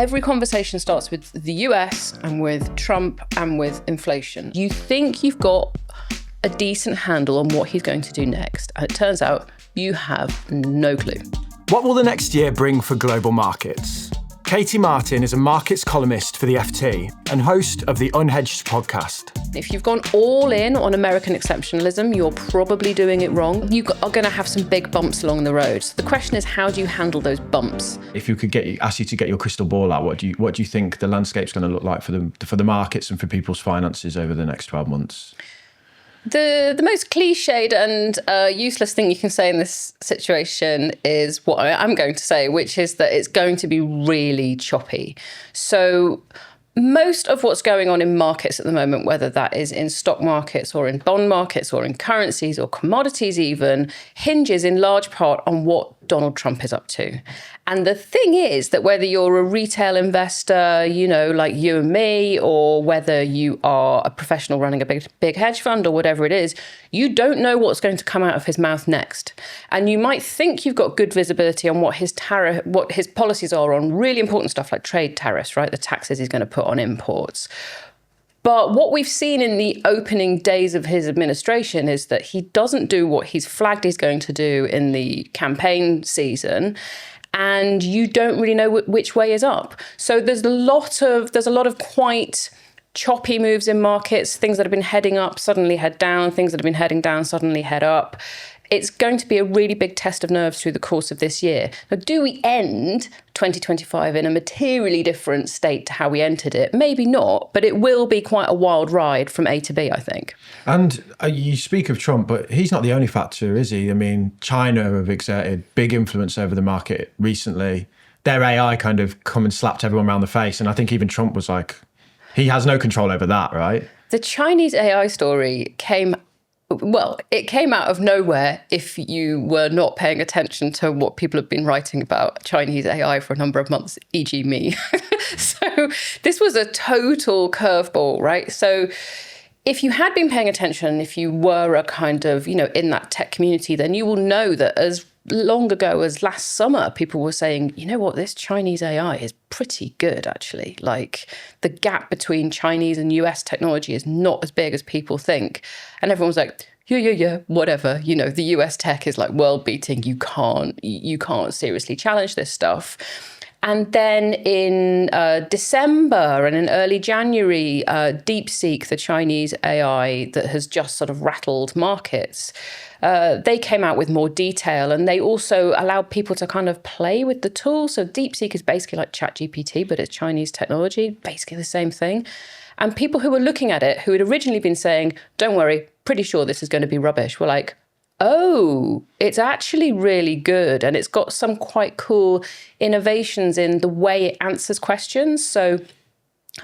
every conversation starts with the US and with Trump and with inflation. You think you've got a decent handle on what he's going to do next, and it turns out you have no clue. What will the next year bring for global markets? Katie Martin is a markets columnist for the FT and host of the Unhedged podcast. If you've gone all in on American exceptionalism, you're probably doing it wrong. You are going to have some big bumps along the road. So the question is, how do you handle those bumps? If you could ask you to get your crystal ball out, what do you think the landscape's going to look like for the markets and for people's finances over the next 12 months? The most cliched and useless thing you can say in this situation is what I'm going to say, which is that it's going to be really choppy. So most of what's going on in markets at the moment, whether that is in stock markets or in bond markets or in currencies or commodities even, hinges in large part on what Donald Trump is up to. And the thing is that whether you're a retail investor, like you and me, or whether you are a professional running a big hedge fund or whatever it is, you don't know what's going to come out of his mouth next. And you might think you've got good visibility on what his policies are on really important stuff like trade tariffs, right? The taxes he's going to put on imports. But what we've seen in the opening days of his administration is that he doesn't do what he's flagged he's going to do in the campaign season. And you don't really know which way is up. So there's a lot of quite choppy moves in markets. Things that have been heading up suddenly head down. Things that have been heading down suddenly head up. It's going to be a really big test of nerves through the course of this year. Now, do we end 2025 in a materially different state to how we entered it? Maybe not, but it will be quite a wild ride from A to B, I think. And you speak of Trump, but he's not the only factor, is he? I mean, China have exerted big influence over the market recently. Their AI kind of come and slapped everyone around the face. And I think even Trump was like, he has no control over that, right? The Chinese AI story came out of nowhere if you were not paying attention to what people have been writing about Chinese AI for a number of months, e.g. me. So this was a total curveball, right? So if you had been paying attention, if you were a kind of, in that tech community, then you will know that as long ago as last summer, people were saying, you know what, this Chinese AI is pretty good, actually. Like, the gap between Chinese and US technology is not as big as people think. And everyone was like, yeah, whatever. The US tech is like world beating. You can't seriously challenge this stuff. And then in December and in early January, DeepSeek, the Chinese AI that has just sort of rattled markets, they came out with more detail, and they also allowed people to kind of play with the tool. So DeepSeek is basically like ChatGPT, but it's Chinese technology, basically the same thing. And people who were looking at it, who had originally been saying, don't worry, pretty sure this is going to be rubbish, were like, oh, it's actually really good. And it's got some quite cool innovations in the way it answers questions. So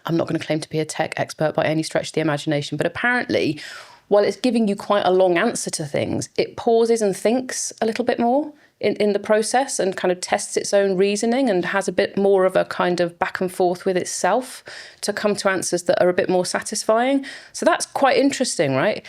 I'm not going to claim to be a tech expert by any stretch of the imagination, but apparently, while it's giving you quite a long answer to things, it pauses and thinks a little bit more in the process and kind of tests its own reasoning and has a bit more of a kind of back and forth with itself to come to answers that are a bit more satisfying. So that's quite interesting, right?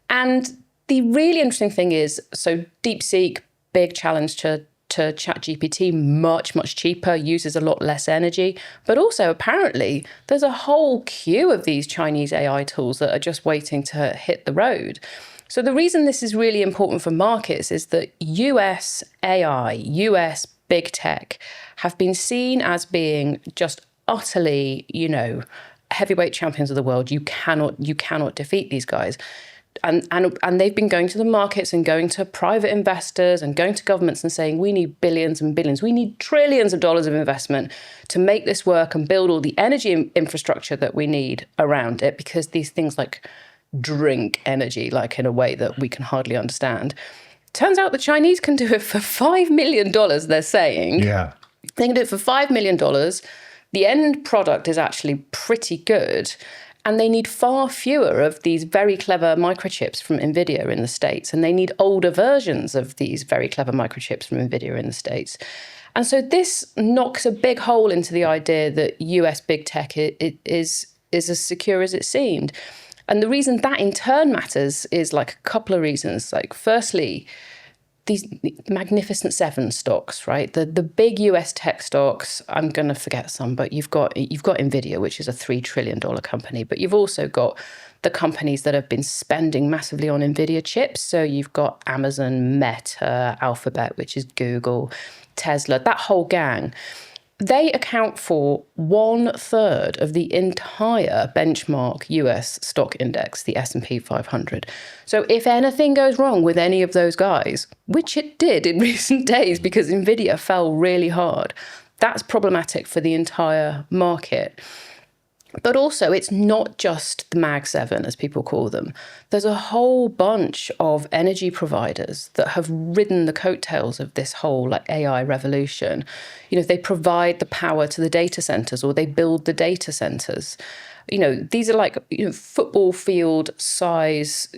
And the really interesting thing is, so DeepSeek, big challenge to ChatGPT, much cheaper, uses a lot less energy. But also, apparently, there's a whole queue of these Chinese AI tools that are just waiting to hit the road. So the reason this is really important for markets is that US AI, US big tech have been seen as being just utterly, heavyweight champions of the world. You cannot defeat these guys. And they've been going to the markets and going to private investors and going to governments and saying, we need billions and billions, we need trillions of dollars of investment to make this work and build all the energy infrastructure that we need around it, because these things like drink energy, like in a way that we can hardly understand. Turns out the Chinese can do it for $5 million, they're saying. Yeah. They can do it for $5 million. The end product is actually pretty good. And they need far fewer of these very clever microchips from NVIDIA in the States. And they need older versions of these very clever microchips from NVIDIA in the States. And so this knocks a big hole into the idea that US big tech is as secure as it seemed. And the reason that in turn matters is like a couple of reasons. Like, firstly, these magnificent seven stocks, right? The big US tech stocks, I'm going to forget some, but you've got Nvidia, which is a $3 trillion company, but you've also got the companies that have been spending massively on Nvidia chips. So you've got Amazon, Meta, Alphabet, which is Google, Tesla, that whole gang. They account for 1/3 of the entire benchmark US stock index, the S&P 500. So if anything goes wrong with any of those guys, which it did in recent days because Nvidia fell really hard, that's problematic for the entire market. But also, it's not just the Mag 7, as people call them. There's a whole bunch of energy providers that have ridden the coattails of this whole AI revolution. They provide the power to the data centers, or they build the data centers. These are football field size,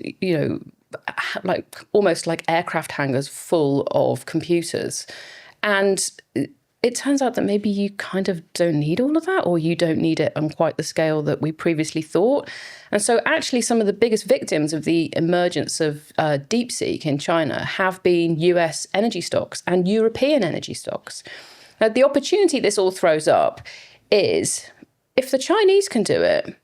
almost like aircraft hangars full of computers. And it turns out that maybe you kind of don't need all of that, or you don't need it on quite the scale that we previously thought. And so actually some of the biggest victims of the emergence of DeepSeek in China have been US energy stocks and European energy stocks. Now, the opportunity this all throws up is if the Chinese can do it,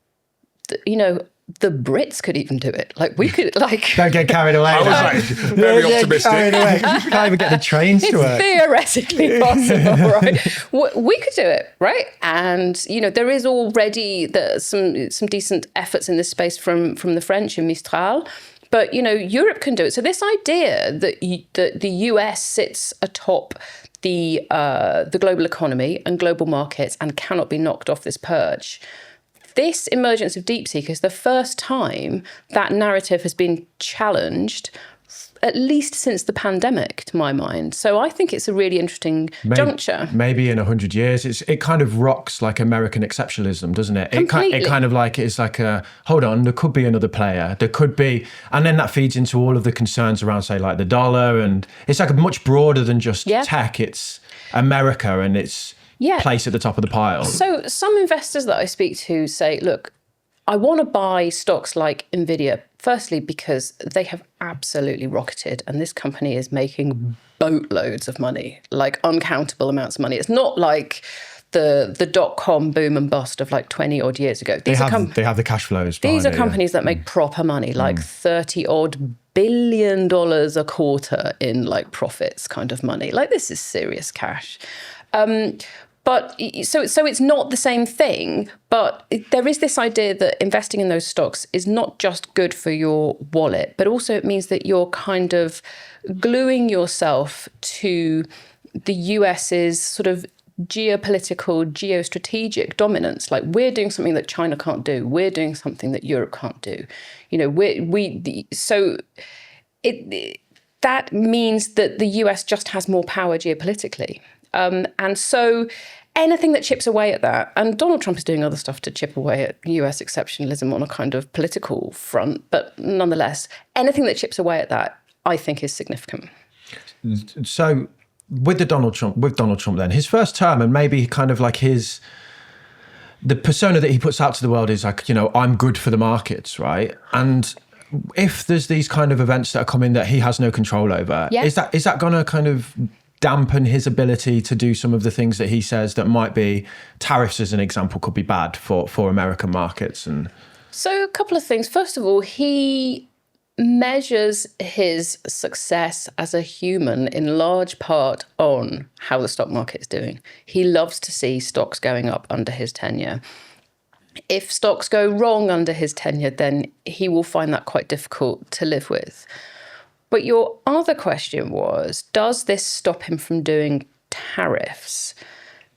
the Brits could even do it. We could Don't get carried away. I was very optimistic. Can't even get the trains to work. Theoretically possible, right? We could do it, right? And there is already some decent efforts in this space from the French and Mistral, but Europe can do it. So this idea that the US sits atop the global economy and global markets and cannot be knocked off this perch. This emergence of DeepSeek is the first time that narrative has been challenged, at least since the pandemic, to my mind. So I think it's a really interesting juncture. Maybe in 100 years, it kind of rocks like American exceptionalism, doesn't it? Completely. It kind of it's like hold on, there could be another player. There could be, and then that feeds into all of the concerns around, say, like the dollar, and it's much broader than just tech. It's America and it's place at the top of the pile. So some investors that I speak to say, look, I want to buy stocks like Nvidia, firstly, because they have absolutely rocketed and this company is making boatloads of money, uncountable amounts of money. It's not like the dot-com boom and bust of 20 odd years ago. They have the cash flows. These are companies that make proper money, 30 odd billion dollars a quarter in profits kind of money. This is serious cash. But so it's not the same thing, but there is this idea that investing in those stocks is not just good for your wallet, but also it means that you're kind of gluing yourself to the US's sort of geopolitical, geostrategic dominance. We're doing something that China can't do. We're doing something that Europe can't do. That means that the US just has more power geopolitically. And so anything that chips away at that, and Donald Trump is doing other stuff to chip away at US exceptionalism on a kind of political front, but nonetheless, anything that chips away at that, I think is significant. So with Donald Trump then, his first term, and maybe kind of the persona that he puts out to the world is I'm good for the markets, right? And if there's these kind of events that are coming that he has no control over, is that going to kind of dampen his ability to do some of the things that he says that might be tariffs, as an example, could be bad for American markets? And so a couple of things. First of all, he measures his success as a human in large part on how the stock market is doing. He loves to see stocks going up under his tenure. If stocks go wrong under his tenure, then he will find that quite difficult to live with. But your other question was, does this stop him from doing tariffs?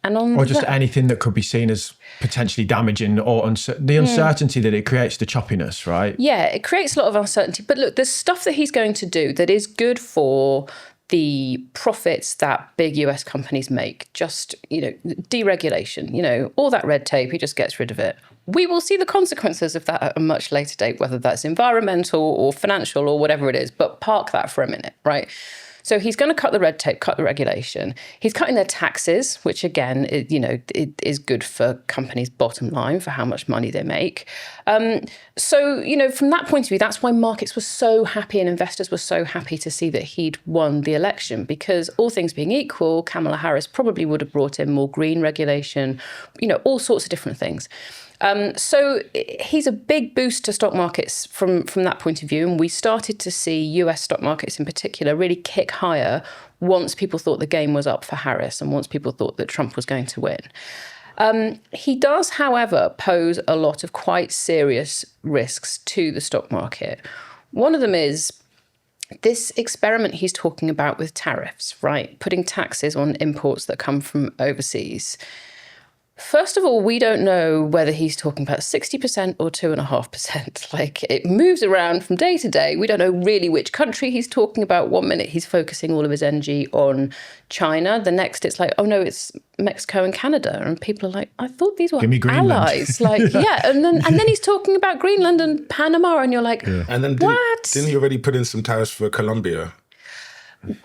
Or just anything that could be seen as potentially damaging, or the uncertainty that it creates, the choppiness, right? Yeah, it creates a lot of uncertainty. But look, there's stuff that he's going to do that is good for the profits that big US companies make. Just, deregulation, all that red tape, he just gets rid of it. We will see the consequences of that at a much later date, whether that's environmental or financial or whatever it is, but park that for a minute, right? So he's going to cut the red tape, cut the regulation. He's cutting their taxes, which again, it is good for companies' bottom line for how much money they make. So, from that point of view, that's why markets were so happy and investors were so happy to see that he'd won the election, because all things being equal, Kamala Harris probably would have brought in more green regulation, all sorts of different things. So he's a big boost to stock markets from that point of view. And we started to see US stock markets in particular really kick higher once people thought the game was up for Harris and once people thought that Trump was going to win. He does, however, pose a lot of quite serious risks to the stock market. One of them is this experiment he's talking about with tariffs, right? Putting taxes on imports that come from overseas. First of all, we don't know whether he's talking about 60% or 2.5%. Like, it moves around from day to day. We don't know really which country he's talking about. One minute he's focusing all of his energy on China. The next it's like, oh no, it's Mexico and Canada. And people are like, I thought these were allies. Like, yeah. And then he's talking about Greenland and Panama. And you're like, And then didn't he already put in some tariffs for Colombia?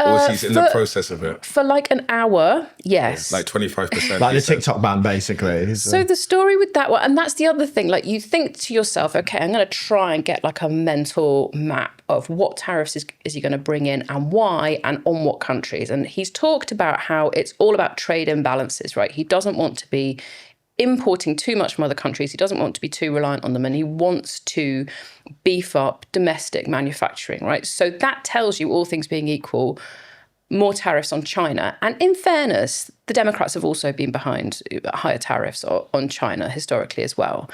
Or is he in the process of it? For like an hour, yes. Like 25%. Like the TikTok ban, basically. So the story with that one, and that's the other thing, like you think to yourself, okay, I'm going to try and get like a mental map of what tariffs is he going to bring in and why and on what countries. And he's talked about how it's all about trade imbalances, right? He doesn't want to be importing too much from other countries. He doesn't want to be too reliant on them, and he wants to beef up domestic manufacturing, right? So that tells you, all things being equal, more tariffs on China. And in fairness, the Democrats have also been behind higher tariffs on China historically as well.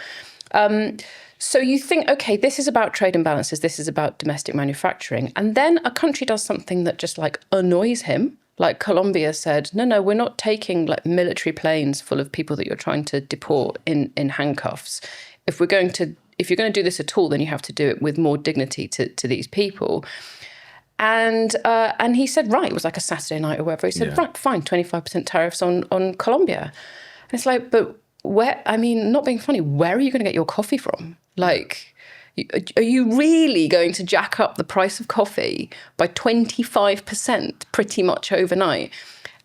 So you think, okay, this is about trade imbalances, this is about domestic manufacturing. And then a country does something that just like annoys him. Like Colombia said, no, we're not taking like military planes full of people that you're trying to deport in handcuffs. If you're going to do this at all, then you have to do it with more dignity to these people. And he said, right, it was like a Saturday night or whatever. He said, right, fine, 25% tariffs on Colombia. And it's like, but where? I mean, not being funny, where are you going to get your coffee from? Like, are you really going to jack up the price of coffee by 25% pretty much overnight?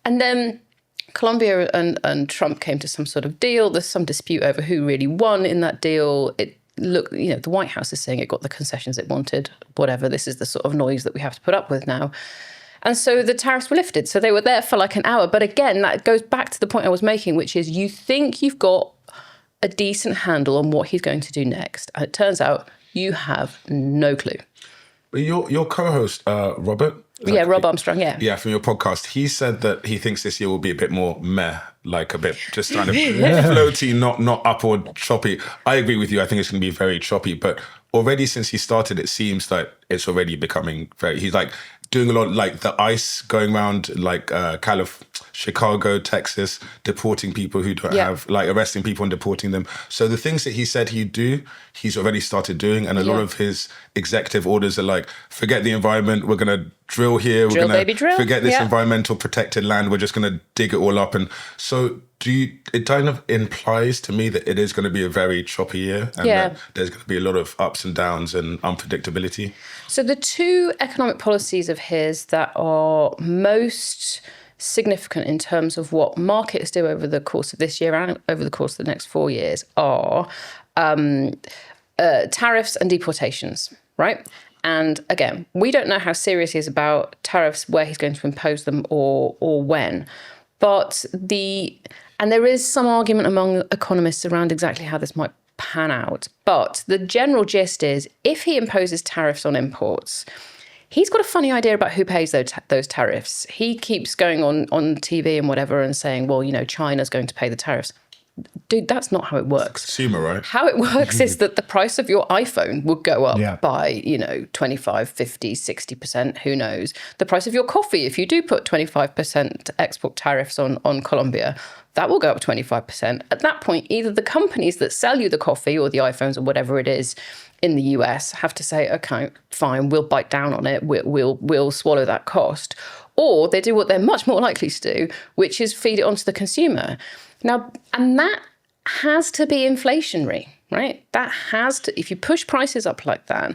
And then Colombia and Trump came to some sort of deal. There's some dispute over who really won in that deal. The White House is saying it got the concessions it wanted, whatever. This is the sort of noise that we have to put up with now. And so the tariffs were lifted. So they were there for like an hour. But again, that goes back to the point I was making, which is you think you've got a decent handle on what he's going to do next. And it turns out you have no clue. But your co-host, Robert? Rob Armstrong, yeah. Yeah, from your podcast, he said that he thinks this year will be a bit more meh, like a bit just kind of floaty, not up or choppy. I agree with you. I think it's going to be very choppy. But already since he started, it seems like it's already becoming he's like doing a lot, like the ICE going around like Chicago, Texas, deporting people who don't have, like arresting people and deporting them. So the things that he said he'd do, he's already started doing. And a lot of his executive orders are like, forget the environment, we're going to drill here, we're going to forget this environmental protected land, we're just going to dig it all up. And so it kind of implies to me that it is going to be a very choppy year and that there's going to be a lot of ups and downs and unpredictability. So the two economic policies of his that are most significant in terms of what markets do over the course of this year and over the course of the next 4 years are tariffs and deportations, right? And again, we don't know how serious he is about tariffs, where he's going to impose them or when. But there is some argument among economists around exactly how this might pan out. But the general gist is, if he imposes tariffs on imports, he's got a funny idea about who pays those tariffs. He keeps going on TV and whatever and saying, well, China's going to pay the tariffs. Dude, that's not how it works. Consumer, right? How it works is that the price of your iPhone will go up by, 25, 50, 60%, who knows. The price of your coffee, if you do put 25% export tariffs on Colombia, that will go up 25%. At that point, either the companies that sell you the coffee or the iPhones or whatever it is in the US have to say, okay, fine, we'll bite down on it, we'll swallow that cost. Or they do what they're much more likely to do, which is feed it onto the consumer. Now, and that has to be inflationary, right? That has to, if you push prices up like that,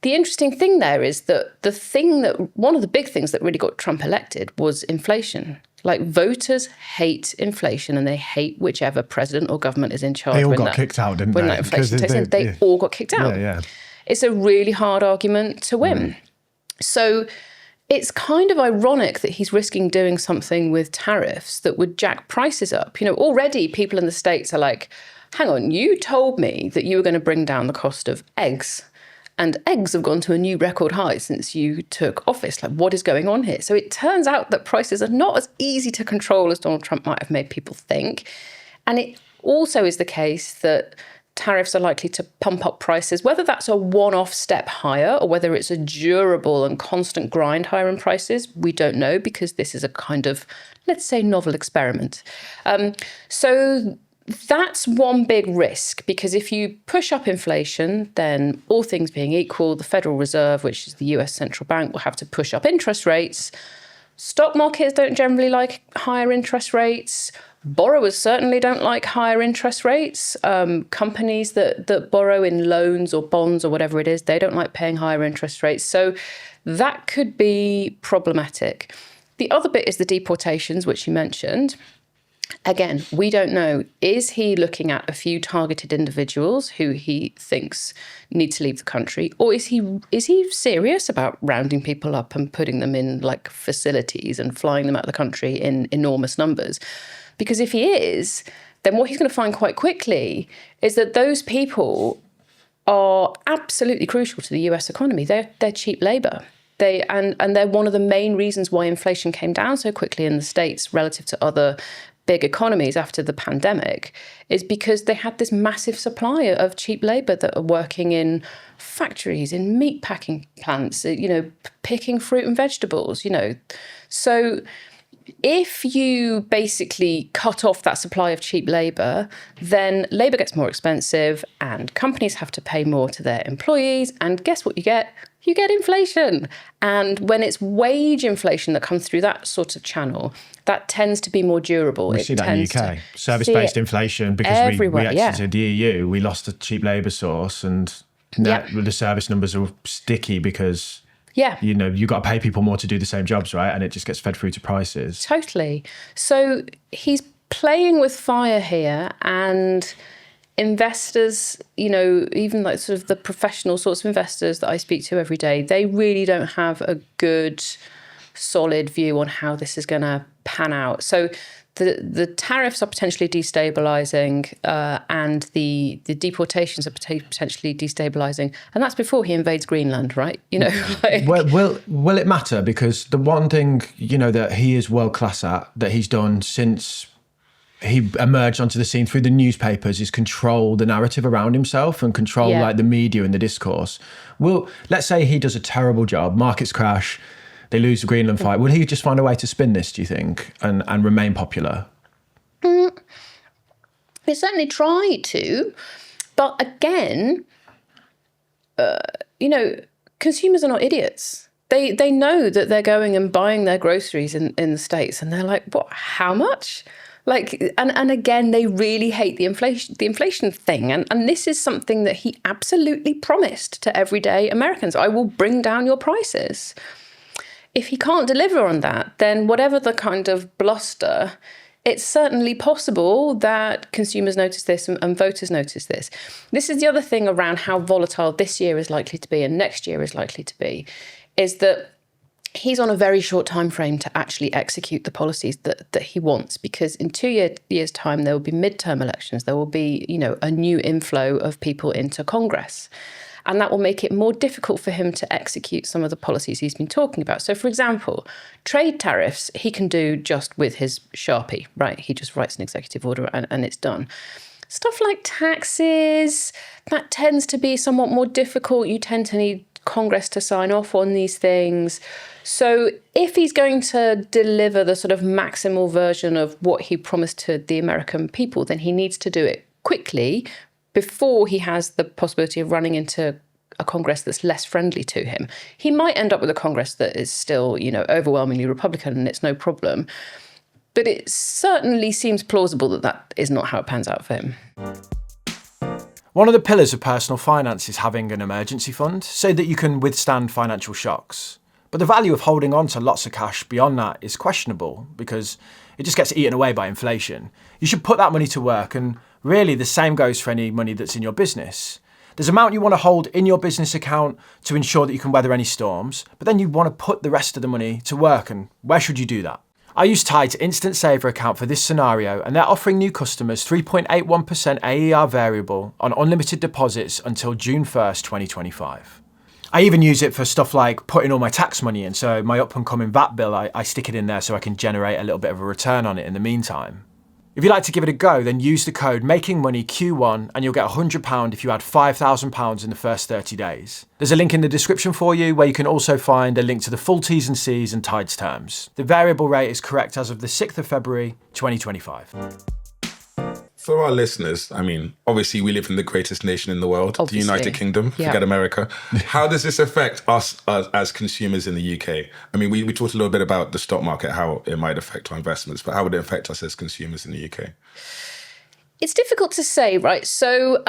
the interesting thing there is that one of the big things that really got Trump elected was inflation. Like, voters hate inflation, and they hate whichever president or government is in charge. They all got kicked out, didn't they? When that inflation takes in, they all got kicked out. Yeah. It's a really hard argument to win. So it's kind of ironic that he's risking doing something with tariffs that would jack prices up. Already people in the States are like, hang on, you told me that you were going to bring down the cost of eggs. And eggs have gone to a new record high since you took office. Like, what is going on here? So it turns out that prices are not as easy to control as Donald Trump might have made people think. And it also is the case that tariffs are likely to pump up prices, whether that's a one-off step higher or whether it's a durable and constant grind higher in prices. We don't know, because this is a kind of, let's say, novel experiment. So that's one big risk, because if you push up inflation, then all things being equal, the Federal Reserve, which is the US central bank, will have to push up interest rates. Stock markets don't generally like higher interest rates. Borrowers certainly don't like higher interest rates. Companies that borrow in loans or bonds or whatever it is, they don't like paying higher interest rates. So that could be problematic. The other bit is the deportations, which you mentioned. Again, we don't know. Is he looking at a few targeted individuals who he thinks need to leave the country? Or is he serious about rounding people up and putting them in like facilities and flying them out of the country in enormous numbers? Because if he is, then what he's going to find quite quickly is that those people are absolutely crucial to the US economy. They're cheap labor. And they're one of the main reasons why inflation came down so quickly in the States relative to other big economies after the pandemic, is because they had this massive supply of cheap labor that are working in factories, in meat packing plants, picking fruit and vegetables, So if you basically cut off that supply of cheap labor, then labor gets more expensive and companies have to pay more to their employees. And guess what you get? You get inflation. And when it's wage inflation that comes through that sort of channel, that tends to be more durable. We see that in the UK. Service-based inflation, because we exited the EU, we lost a cheap labour source, and the service numbers are sticky because you got to pay people more to do the same jobs, right? And it just gets fed through to prices. Totally. So he's playing with fire here, and investors, even like sort of the professional sorts of investors that I speak to every day, they really don't have a good, solid view on how this is going to pan out. So the tariffs are potentially destabilizing, and the deportations are potentially destabilizing, and that's before he invades Greenland, right? Will it matter? Because the one thing that he is world class at, that he's done since he emerged onto the scene through the newspapers, is control the narrative around himself and control like the media and the discourse. Well, let's say he does a terrible job, markets crash, they lose the Greenland fight. Will he just find a way to spin this, do you think, and remain popular? He certainly tried to. But again, consumers are not idiots. They know that they're going and buying their groceries in the States, and they're like, what, how much? And again, they really hate the inflation thing. And this is something that he absolutely promised to everyday Americans. I will bring down your prices. If he can't deliver on that, then whatever the kind of bluster, it's certainly possible that consumers notice this and voters notice this. This is the other thing around how volatile this year is likely to be and next year is likely to be, is that he's on a very short time frame to actually execute the policies that he wants, because in 2 years' time, there will be midterm elections. There will be, a new inflow of people into Congress. And that will make it more difficult for him to execute some of the policies he's been talking about. So, for example, trade tariffs, he can do just with his Sharpie, right? He just writes an executive order and it's done. Stuff like taxes, that tends to be somewhat more difficult. You tend to need Congress to sign off on these things. So if he's going to deliver the sort of maximal version of what he promised to the American people, then he needs to do it quickly before he has the possibility of running into a Congress that's less friendly to him. He might end up with a Congress that is still, overwhelmingly Republican, and it's no problem. But it certainly seems plausible that is not how it pans out for him. One of the pillars of personal finance is having an emergency fund so that you can withstand financial shocks. But the value of holding on to lots of cash beyond that is questionable because it just gets eaten away by inflation. You should put that money to work, and really the same goes for any money that's in your business. There's an amount you want to hold in your business account to ensure that you can weather any storms, but then you want to put the rest of the money to work, and where should you do that? I use Tide's Instant Saver account for this scenario, and they're offering new customers 3.81% AER variable on unlimited deposits until June 1st, 2025. I even use it for stuff like putting all my tax money in, so my up and coming VAT bill, I stick it in there so I can generate a little bit of a return on it in the meantime. If you'd like to give it a go, then use the code MAKINGMONEYQ1 and you'll get £100 if you add £5,000 in the first 30 days. There's a link in the description for you where you can also find a link to the full T's and C's and Tide's terms. The variable rate is correct as of the 6th of February, 2025. For our listeners, I mean, obviously we live in the greatest nation in the world, Obviously. the United Kingdom, Yeah. forget America. How does this affect us as consumers in the UK? I mean, we talked a little bit about the stock market, how it might affect our investments, but how would it affect us as consumers in the UK? It's difficult to say, right? So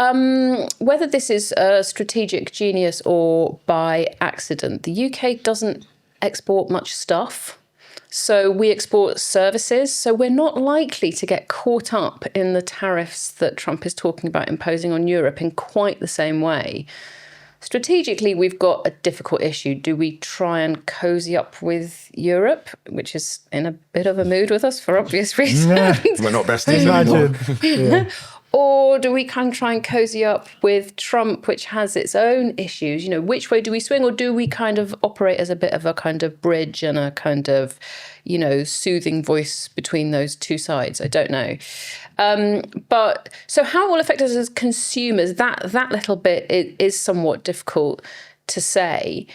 whether this is a strategic genius or by accident, the UK doesn't export much stuff. So we export services. So we're not likely to get caught up in the tariffs that Trump is talking about imposing on Europe in quite the same way. Strategically, we've got a difficult issue. Do we try and cozy up with Europe, which is in a bit of a mood with us for obvious reasons? We're not besties anymore. Yeah. Or do we kind of try and cozy up with Trump, which has its own issues? You know, which way do we swing? Or do we kind of operate as a bit of a kind of bridge and a kind of, you know, soothing voice between those two sides? I don't know. But so how it will affect us as consumers, that little bit is somewhat difficult to say.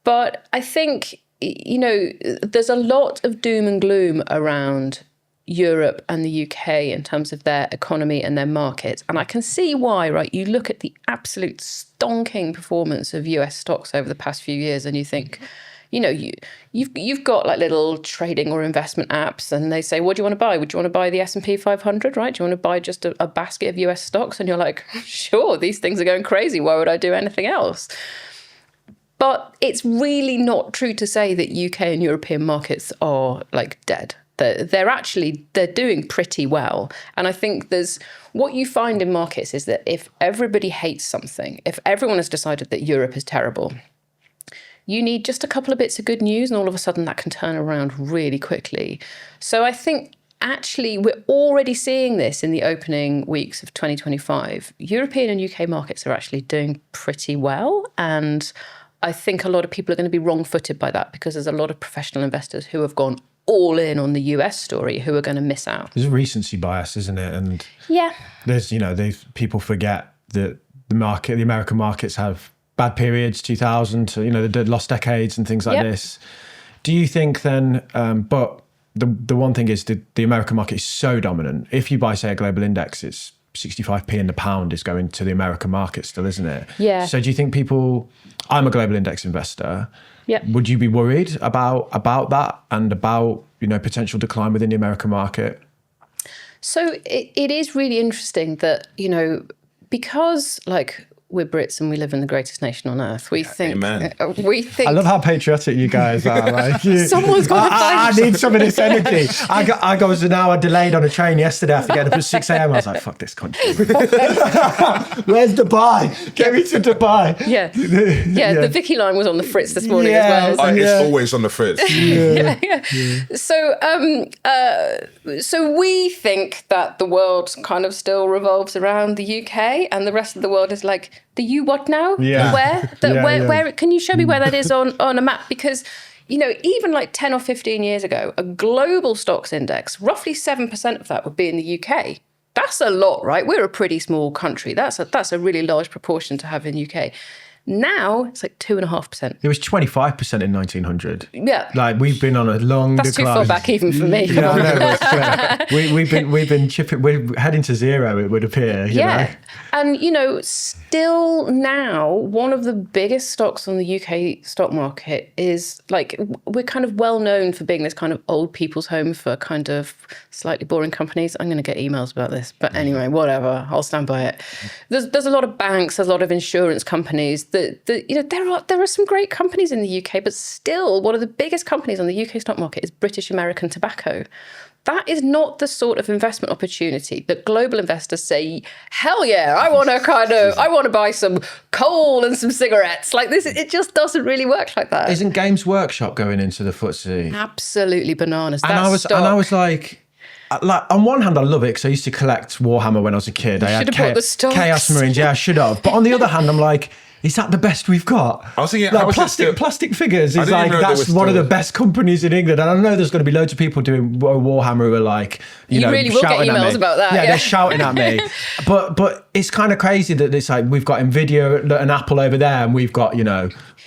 But I think, you know, there's a lot of doom and gloom around Europe and the UK in terms of their economy and their markets. And I can see why, right? You look at the absolute stonking performance of US stocks over the past few years and you think, you know, you've got like little trading or investment apps and they say, what do you want to buy? Would you want to buy the S&P 500, right? Do you want to buy just a basket of US stocks? And you're like, sure, these things are going crazy. Why would I do anything else? But it's really not true to say that UK and European markets are like dead. They're doing pretty well. And I think what you find in markets is that if everybody hates something, if everyone has decided that Europe is terrible, you need just a couple of bits of good news and all of a sudden that can turn around really quickly. So I think actually we're already seeing this in the opening weeks of 2025. European and UK markets are actually doing pretty well. And I think a lot of people are going to be wrong-footed by that because there's a lot of professional investors who have gone all in on the US story who are going to miss out. There's a recency bias, isn't it? And yeah, there's, you know, people forget that the American markets have bad periods, 2000, you know, the lost decades and things like this. Do you think then, but the one thing is the American market is so dominant. If you buy, say, a global index, it's 65p in the pound is going to the American market still, isn't it? Yeah. So do you think I'm a global index investor. Yeah. Would you be worried about that and about, you know, potential decline within the American market? So it is really interesting that, you know, because like we're Brits and we live in the greatest nation on earth, we think. Amen. I love how patriotic you guys are. Like, Someone's got to I find. need some of this energy. I was an hour delayed on a train yesterday after getting up at 6 a.m. I was like, fuck this country. Where's Dubai? Get me to Dubai. Yeah, the Vicky line was on the fritz this morning as well. It's always on the fritz. So we think that the world kind of still revolves around the UK and the rest of the world is like, the you what now? Yeah. Where can you show me where that is on a map? Because, you know, even like 10 or 15 years ago, a global stocks index, roughly 7% of that would be in the UK. That's a lot, right? We're a pretty small country. That's a really large proportion to have in UK. Now it's like 2.5%. It was 25% in 1900. Yeah. Like we've been on a long That's too decline. far back even for me. Yeah, I know, but we've been chipping. We're heading to zero. It would appear. You know? And still now one of the biggest stocks on the UK stock market is like, we're kind of well known for being this kind of old people's home for kind of slightly boring companies. I'm going to get emails about this, but anyway, whatever. I'll stand by it. There's a lot of banks, there's a lot of insurance companies. There are some great companies in the UK, but still one of the biggest companies on the UK stock market is British American Tobacco. That is not the sort of investment opportunity that global investors say, hell yeah, I want to buy some coal and some cigarettes. Like this, it just doesn't really work like that. Isn't Games Workshop going into the FTSE? Absolutely bananas. And I was like, on one hand, I love it because I used to collect Warhammer when I was a kid. I had bought the stocks. Chaos Marines. Yeah, I should have. But on the other hand, I'm like, is that the best we've got? I was thinking, like plastic figures is like, that's one of the best companies in England. And I know there's going to be loads of people doing Warhammer who are like, you really will get emails about that. Yeah, they're shouting at me. But it's kind of crazy that it's like, we've got Nvidia and Apple over there, and we've got,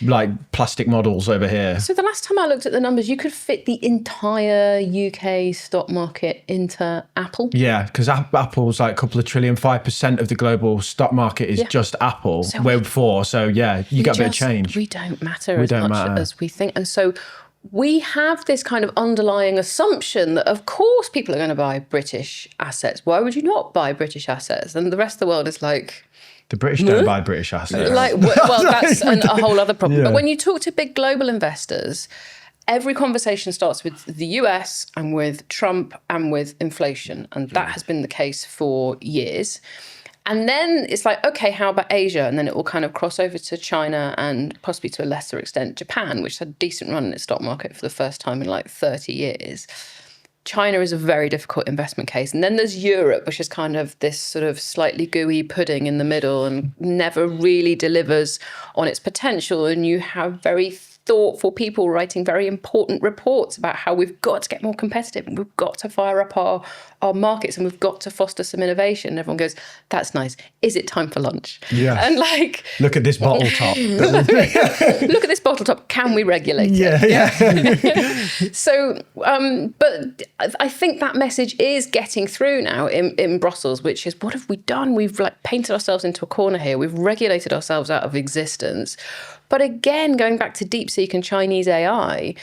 like plastic models over here. So the last time I looked at the numbers, you could fit the entire UK stock market into Apple. Yeah, because Apple's like a couple of trillion, 5% of the global stock market is just Apple. So where before, so yeah, you get a bit of change. We don't matter as much as we think. And so we have this kind of underlying assumption that, of course, people are going to buy British assets. Why would you not buy British assets? And the rest of the world is like... The British don't buy British assets. Well, that's a whole other problem. Yeah. But when you talk to big global investors, every conversation starts with the US and with Trump and with inflation. And that has been the case for years. And then it's like, okay, how about Asia? And then it will kind of cross over to China and possibly to a lesser extent Japan, which had a decent run in its stock market for the first time in like 30 years. China is a very difficult investment case. And then there's Europe, which is kind of this sort of slightly gooey pudding in the middle and never really delivers on its potential. And you have very thoughtful people writing very important reports about how we've got to get more competitive and we've got to fire up our markets and we've got to foster some innovation. And everyone goes, that's nice. Is it time for lunch? Yeah. And like... Look at this bottle top. Look at this bottle top. Can we regulate it? Yeah. So, but I think that message is getting through now in Brussels, which is, what have we done? We've like painted ourselves into a corner here. We've regulated ourselves out of existence. But again, going back to DeepSeek and Chinese AI,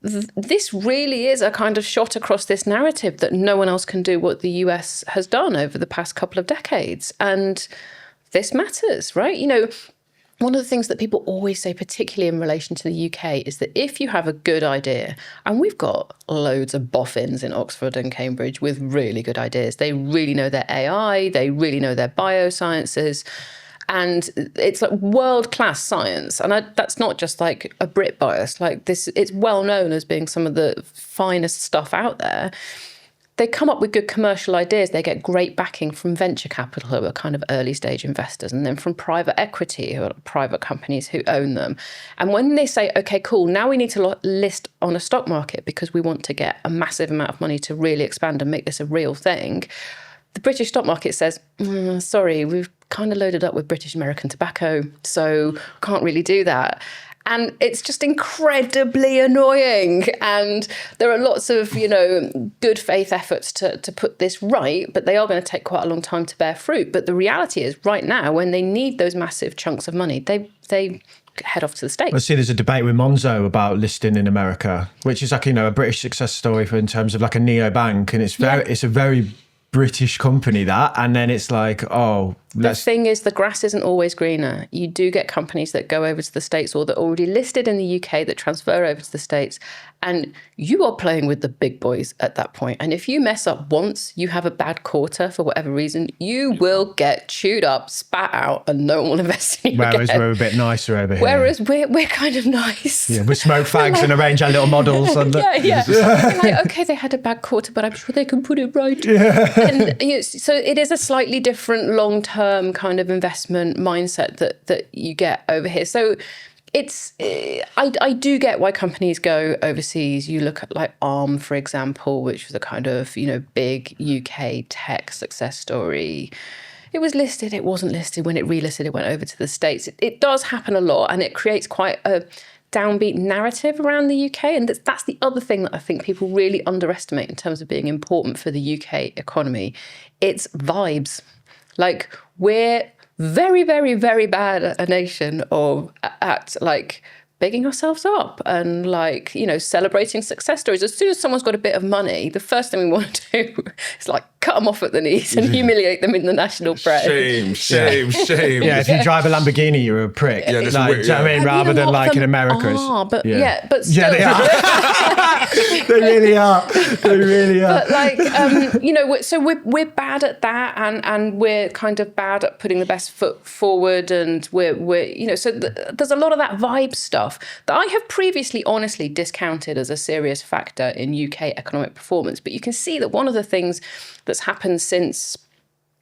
this really is a kind of shot across this narrative that no one else can do what the US has done over the past couple of decades. And this matters, right? One of the things that people always say, particularly in relation to the UK, is that if you have a good idea, and we've got loads of boffins in Oxford and Cambridge with really good ideas, they really know their AI, they really know their biosciences, and it's like world-class science. And that's not just like a Brit bias. Like this, it's well known as being some of the finest stuff out there. They come up with good commercial ideas. They get great backing from venture capital, who are kind of early stage investors, and then from private equity, who are private companies who own them. And when they say, okay, cool, now we need to list on a stock market because we want to get a massive amount of money to really expand and make this a real thing, the British stock market says, sorry, we've kind of loaded up with British American Tobacco, so can't really do that. And it's just incredibly annoying. And there are lots of, good faith efforts to put this right, but they are going to take quite a long time to bear fruit. But the reality is right now, when they need those massive chunks of money, they head off to the States. Let's see, there's a debate with Monzo about listing in America, which is like, a British success story in terms of like a neobank. And it's a very British company, that, and then it's like, the thing is, the grass isn't always greener. You do get companies that go over to the States or that are already listed in the UK that transfer over to the States, and you are playing with the big boys at that point. And if you mess up once, you have a bad quarter for whatever reason, you will get chewed up, spat out, and no one will invest in you Whereas again. we're a bit nicer over here. Whereas we're kind of nice. Yeah, we smoke fags and arrange our little models. Yeah. Like, okay, they had a bad quarter, but I'm sure they can put it right. Yeah. And so it is a slightly different long-term kind of investment mindset that you get over here. So it's I do get why companies go overseas. You look at like Arm, for example, which was a kind of big UK tech success story. it was listed, it wasn't listed. When it relisted, it went over to the States. It does happen a lot, and it creates quite a downbeat narrative around the UK. And that's the other thing that I think people really underestimate in terms of being important for the UK economy. It's vibes. Like, we're very, very, very bad at a nation at like bigging ourselves up and like, you know, celebrating success stories. As soon as someone's got a bit of money, the first thing we want to do is like cut them off at the knees and humiliate them in the national press. Shame. Yeah, if you drive a Lamborghini, you're a prick. Yeah, like, do you know what I mean? Rather than like in America. But still. they are. They really are. They really are. But like, you know, so we're bad at that, and we're kind of bad at putting the best foot forward, and we're you know, so there's a lot of that vibe stuff that I have previously honestly discounted as a serious factor in UK economic performance. But you can see that one of the things that's happened since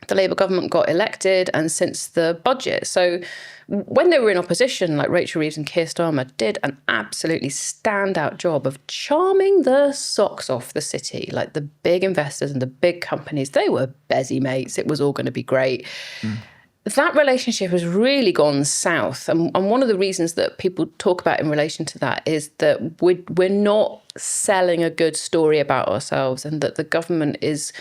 the Labour government got elected and since the budget. So when they were in opposition, like Rachel Reeves and Keir Starmer did an absolutely standout job of charming the socks off the city. Like the big investors and the big companies, they were busy mates. It was all going to be great. That relationship has really gone south. And one of the reasons that people talk about in relation to that is that we're not selling a good story about ourselves, and that the government is,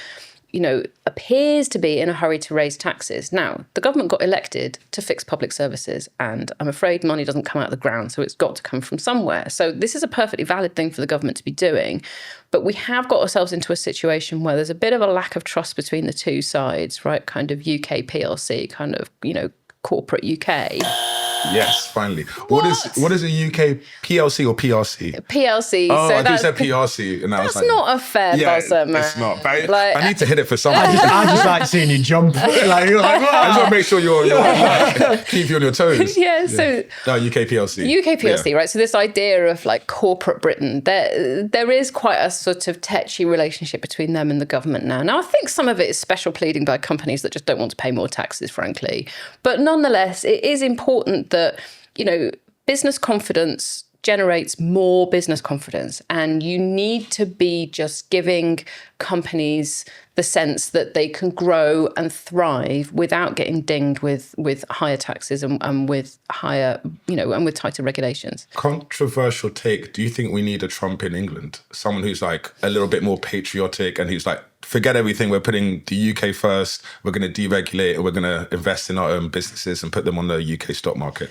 you know, appears to be in a hurry to raise taxes. Now, the government got elected to fix public services, and I'm afraid money doesn't come out of the ground, so it's got to come from somewhere. So this is a perfectly valid thing for the government to be doing. But we have got ourselves into a situation where there's a bit of a lack of trust between the two sides, right? Kind of UK PLC, kind of, you know, corporate UK. Yes, finally. What is a UK PLC or PRC? PLC. Oh, so I think you said PRC, and I was that's like, not a fair buzzer, man. It's not. But Like, I need to hit it for something. I just like seeing you jump. Like, you're like, I just want to make sure you're keep you on your toes. Yeah, so No, UK PLC. UK PLC, right? So this idea of like corporate Britain, there is quite a sort of tetchy relationship between them and the government now. Now, I think some of it is special pleading by companies that just don't want to pay more taxes, frankly. But nonetheless, it is important that, you know, business confidence generates more business confidence, and you need to be just giving companies the sense that they can grow and thrive without getting dinged with higher taxes and with higher, you know, and with tighter regulations. Controversial take. Do you think we need a Trump in England? Someone who's like a little bit more patriotic and who's like, forget everything, we're putting the UK first, we're going to deregulate, and we're going to invest in our own businesses and put them on the UK stock market?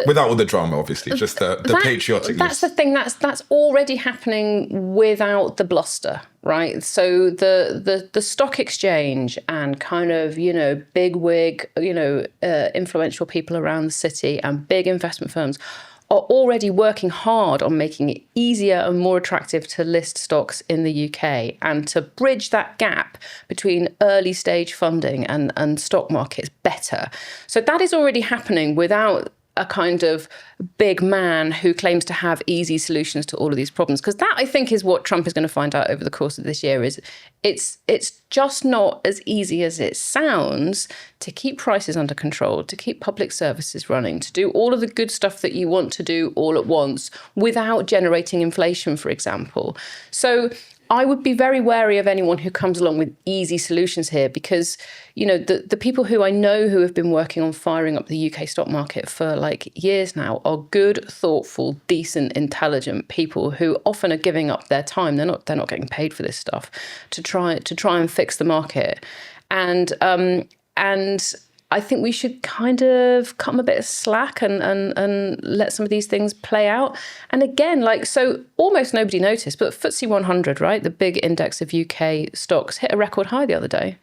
Without all the drama, obviously, just the patriotic. That's the thing. That's already happening without the bluster, right? So the stock exchange and kind of, you know, big wig, you know, influential people around the city and big investment firms are already working hard on making it easier and more attractive to list stocks in the UK and to bridge that gap between early stage funding and stock markets better. So that is already happening without a kind of big man who claims to have easy solutions to all of these problems. Because that, I think, is what Trump is going to find out over the course of this year, is it's just not as easy as it sounds to keep prices under control, to keep public services running, to do all of the good stuff that you want to do all at once without generating inflation, for example. So I would be very wary of anyone who comes along with easy solutions here, because, you know, the people who I know who have been working on firing up the UK stock market for like years now are good, thoughtful, decent, intelligent people who often are giving up their time. They're not getting paid for this stuff to try and fix the market. And I think we should kind of cut them a bit of slack and let some of these things play out. And again, like, so almost nobody noticed, but FTSE 100, right, the big index of UK stocks, hit a record high the other day.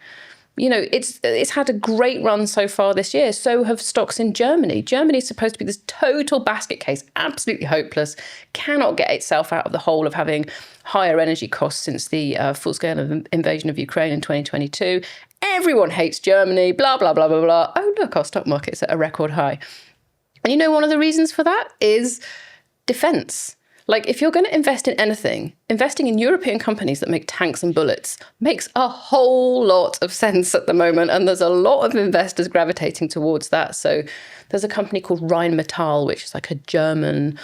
You know, it's had a great run so far this year. So have stocks in Germany. Germany is supposed to be this total basket case, absolutely hopeless, cannot get itself out of the hole of having higher energy costs since the full-scale invasion of Ukraine in 2022. Everyone hates Germany, blah, blah, blah, blah, blah. Oh, look, our stock market's at a record high. And you know, one of the reasons for that is defense. Like, if you're going to invest in anything, investing in European companies that make tanks and bullets makes a whole lot of sense at the moment. And there's a lot of investors gravitating towards that. So there's a company called Rheinmetall, which is like a German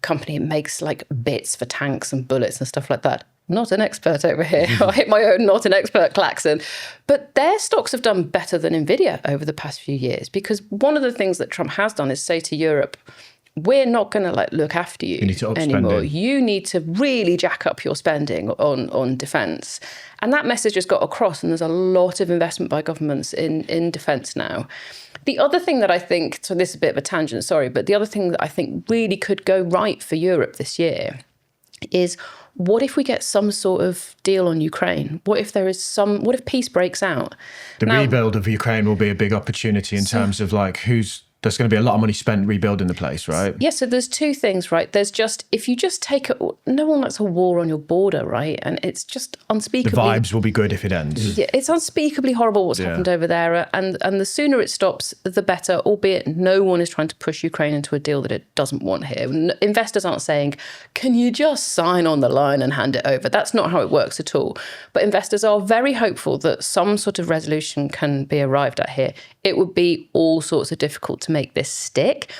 company. It makes like bits for tanks and bullets and stuff like that. not an expert over here. I hit my own not an expert klaxon. But their stocks have done better than Nvidia over the past few years, because one of the things that Trump has done is say to Europe, we're not going to look after you need to up anymore. spending. You need to really jack up your spending on defence. And that message has got across, and there's a lot of investment by governments in defence now. The other thing that I think, so this is a bit of a tangent, sorry, but the other thing that I think really could go right for Europe this year is, what if we get some sort of deal on Ukraine? What if what if peace breaks out? The rebuild of Ukraine will be a big opportunity in terms of there's going to be a lot of money spent rebuilding the place, right? Yeah, so there's two things, right? There's just, if you just take it, no one likes a war on your border, right? And it's just unspeakably... The vibes will be good if it ends. Yeah, it's unspeakably horrible what's happened over there. And the sooner it stops, the better, albeit no one is trying to push Ukraine into a deal that it doesn't want here. Investors aren't saying, can you just sign on the line and hand it over? That's not how it works at all. But investors are very hopeful that some sort of resolution can be arrived at here. It would be all sorts of difficult to make this stick.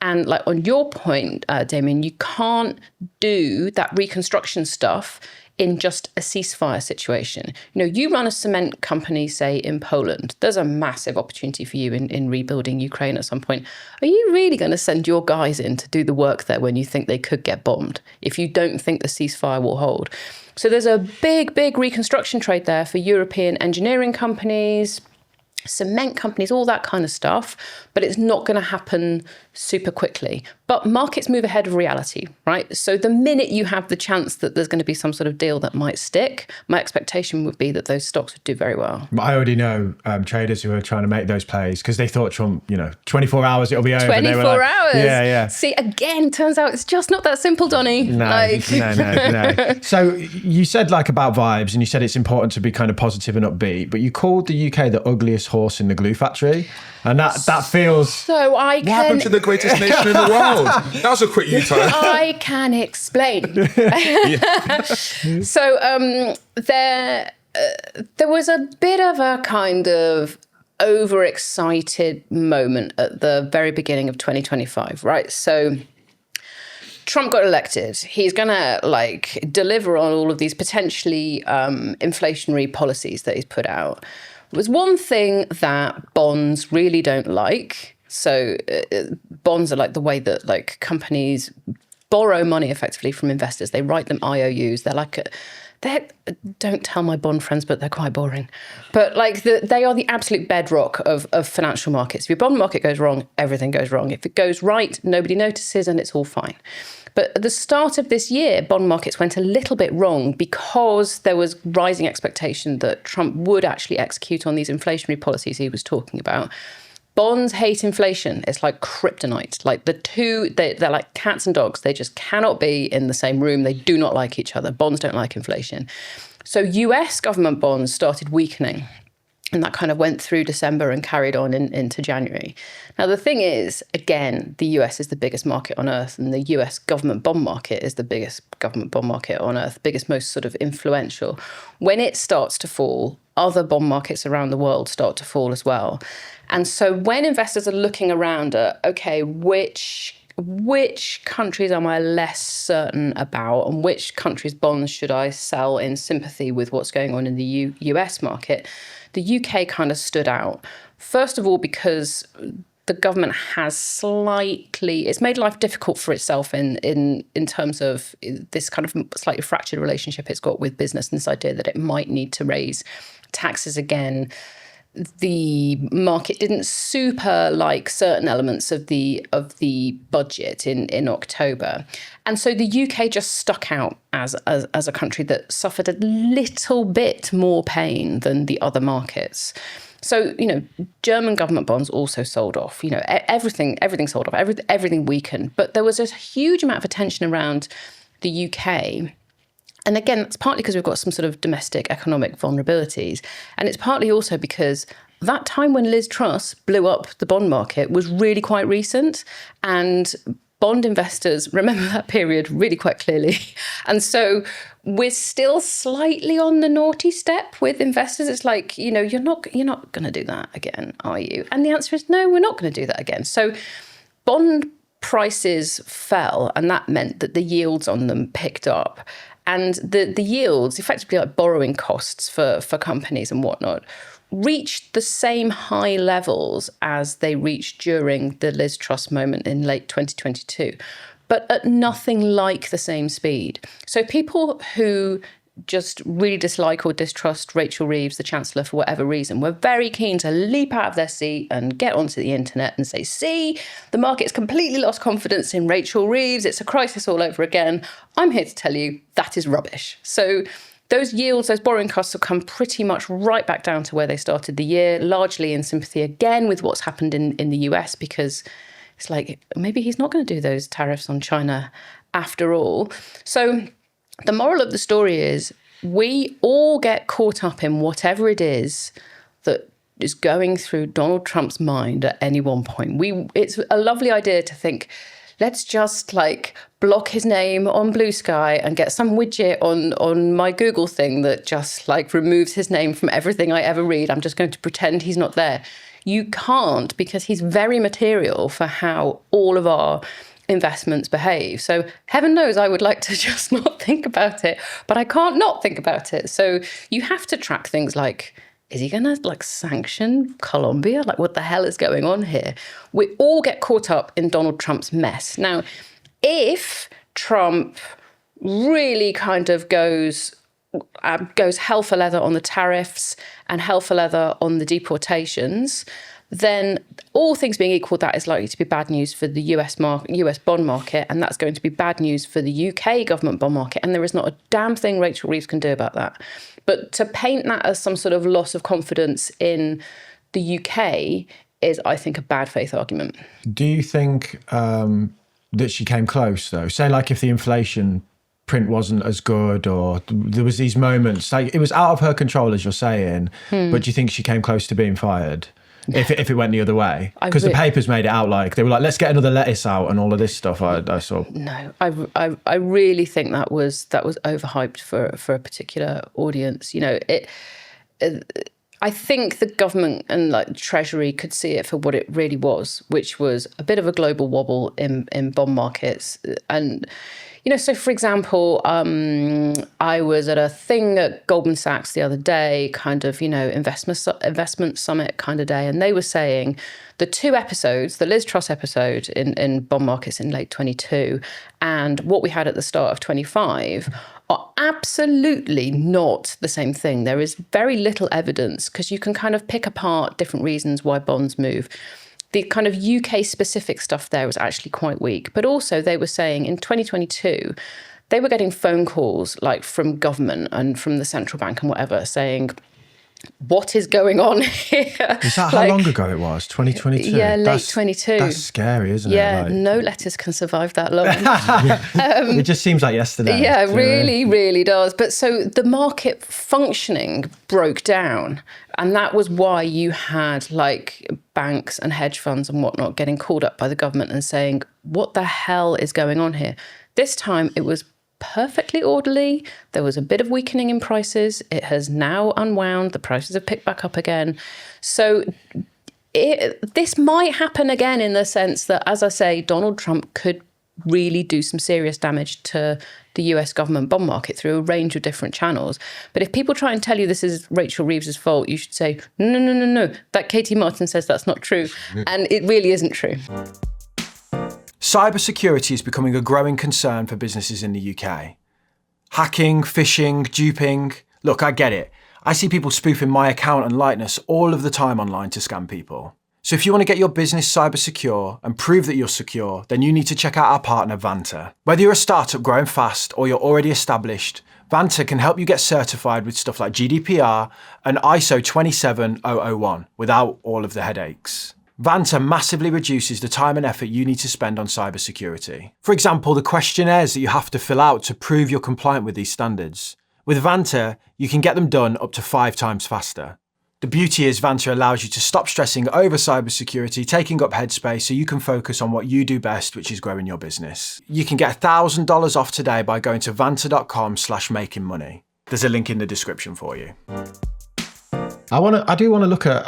And on your point, Damien, you can't do that reconstruction stuff in just a ceasefire situation. You run a cement company, say, in Poland. There's a massive opportunity for you in rebuilding Ukraine at some point. Are you really going to send your guys in to do the work there when you think they could get bombed, if you don't think the ceasefire will hold? So there's a big, big reconstruction trade there for European engineering companies, cement companies, all that kind of stuff, but it's not going to happen super quickly. But markets move ahead of reality, right? So the minute you have the chance that there's going to be some sort of deal that might stick, my expectation would be that those stocks would do very well. I already know traders who are trying to make those plays because they thought Trump, 24 hours, it'll be over. 24 hours? Yeah. See, again, turns out it's just not that simple, Donny. No. So you said about vibes, and you said it's important to be kind of positive and upbeat, but you called the UK the ugliest horse in the glue factory. And that feels... So What happened to the greatest nation in the world? That was a quick U-turn. I can explain. So there was a bit of a kind of overexcited moment at the very beginning of 2025, right? So Trump got elected. He's going to deliver on all of these potentially inflationary policies that he's put out. There's one thing that bonds really don't like. So bonds are the way that companies borrow money effectively from investors. They write them IOUs. They're don't tell my bond friends, but they're quite boring. But they are the absolute bedrock of financial markets. If your bond market goes wrong, everything goes wrong. If it goes right, nobody notices and it's all fine. But at the start of this year, bond markets went a little bit wrong because there was rising expectation that Trump would actually execute on these inflationary policies he was talking about. Bonds hate inflation. It's like kryptonite. The two, they're like cats and dogs. They just cannot be in the same room. They do not like each other. Bonds don't like inflation. So US government bonds started weakening. And that kind of went through December and carried on into January. Now, the thing is, again, the US is the biggest market on earth, and the US government bond market is the biggest government bond market on earth, biggest, most sort of influential. When it starts to fall, other bond markets around the world start to fall as well. And so when investors are looking around at, okay, which countries am I less certain about, and which countries' bonds should I sell in sympathy with what's going on in the US market, the UK kind of stood out. First of all, because the government has it's made life difficult for itself in terms of this kind of slightly fractured relationship it's got with business, and this idea that it might need to raise taxes again. The market didn't super like certain elements of the budget in October. And so the UK just stuck out as a country that suffered a little bit more pain than the other markets. So, German government bonds also sold off. Everything sold off, everything weakened. But there was a huge amount of attention around the UK. And again, that's partly because we've got some sort of domestic economic vulnerabilities. And it's partly also because that time when Liz Truss blew up the bond market was really quite recent. And bond investors remember that period really quite clearly. And so we're still slightly on the naughty step with investors. It's you're not going to do that again, are you? And the answer is no, we're not going to do that again. So bond prices fell, and that meant that the yields on them picked up. And the yields, effectively like borrowing costs for companies and whatnot, reached the same high levels as they reached during the Liz Truss moment in late 2022, but at nothing like the same speed. So people who just really dislike or distrust Rachel Reeves, the Chancellor, for whatever reason, were very keen to leap out of their seat and get onto the internet and say, see, the market's completely lost confidence in Rachel Reeves. It's a crisis all over again. I'm here to tell you that is rubbish. So those yields, those borrowing costs have come pretty much right back down to where they started the year, largely in sympathy again with what's happened in the US, because it's like, maybe he's not going to do those tariffs on China after all. So the moral of the story is we all get caught up in whatever it is that is going through Donald Trump's mind at any one point. It's a lovely idea to think, let's just like block his name on Blue Sky and get some widget on my Google thing that just like removes his name from everything I ever read. I'm just going to pretend he's not there. You can't, because he's very material for how all of our investments behave. So heaven knows I would like to just not think about it, but I can't not think about it. So you have to track things like, is he going to like sanction Colombia? Like, what the hell is going on here? We all get caught up in Donald Trump's mess. Now, if Trump really kind of goes hell for leather on the tariffs and hell for leather on the deportations, then all things being equal, that is likely to be bad news for the US bond market, and that's going to be bad news for the UK government bond market, and there is not a damn thing Rachel Reeves can do about that. But to paint that as some sort of loss of confidence in the UK is, I think, a bad faith argument. Do you think that she came close, though? Say, like, if the inflation print wasn't as good, or there was these moments, like it was out of her control, as you're saying, but do you think she came close to being fired? If it went the other way, because the papers made it out like they were like, let's get another lettuce out and all of this stuff. I saw. No, I really think that was overhyped for a particular audience. You know, I think the government and like Treasury could see it for what it really was, which was a bit of a global wobble in bond markets. And you know, so for example, I was at a thing at Goldman Sachs the other day, kind of, you know, investment summit kind of day, and they were saying the two episodes, the Liz Truss episode in bond markets in late 22 and what we had at the start of 25 are absolutely not the same thing. There is very little evidence, because you can kind of pick apart different reasons why bonds move. The kind of UK specific stuff there was actually quite weak. But also they were saying in 2022, they were getting phone calls like from government and from the central bank and whatever saying, what is going on here? Is that how long ago it was? 2022? Yeah, late 22. That's scary, isn't it? Yeah, no letters can survive that long. It just seems like yesterday. Yeah, really does. But so the market functioning broke down. And that was why you had like banks and hedge funds and whatnot getting called up by the government and saying, what the hell is going on here? This time it was perfectly orderly. There was a bit of weakening in prices. It has now unwound. The prices have picked back up again. So this might happen again in the sense that, as I say, Donald Trump could really do some serious damage to the US government bond market through a range of different channels. But if people try and tell you this is Rachel Reeves' fault, you should say, no, that Katie Martin says that's not true. And it really isn't true. Cybersecurity is becoming a growing concern for businesses in the UK. Hacking, phishing, duping. Look, I get it. I see people spoofing my account and likeness all of the time online to scam people. So if you want to get your business cyber secure and prove that you're secure, then you need to check out our partner Vanta. Whether you're a startup growing fast or you're already established, Vanta can help you get certified with stuff like GDPR and ISO 27001 without all of the headaches. Vanta massively reduces the time and effort you need to spend on cybersecurity. For example, the questionnaires that you have to fill out to prove you're compliant with these standards. With Vanta, you can get them done up to 5 times faster. The beauty is Vanta allows you to stop stressing over cybersecurity, taking up headspace so you can focus on what you do best, which is growing your business. You can get $1,000 off today by going to vanta.com/makingmoney. There's a link in the description for you. I do want to look at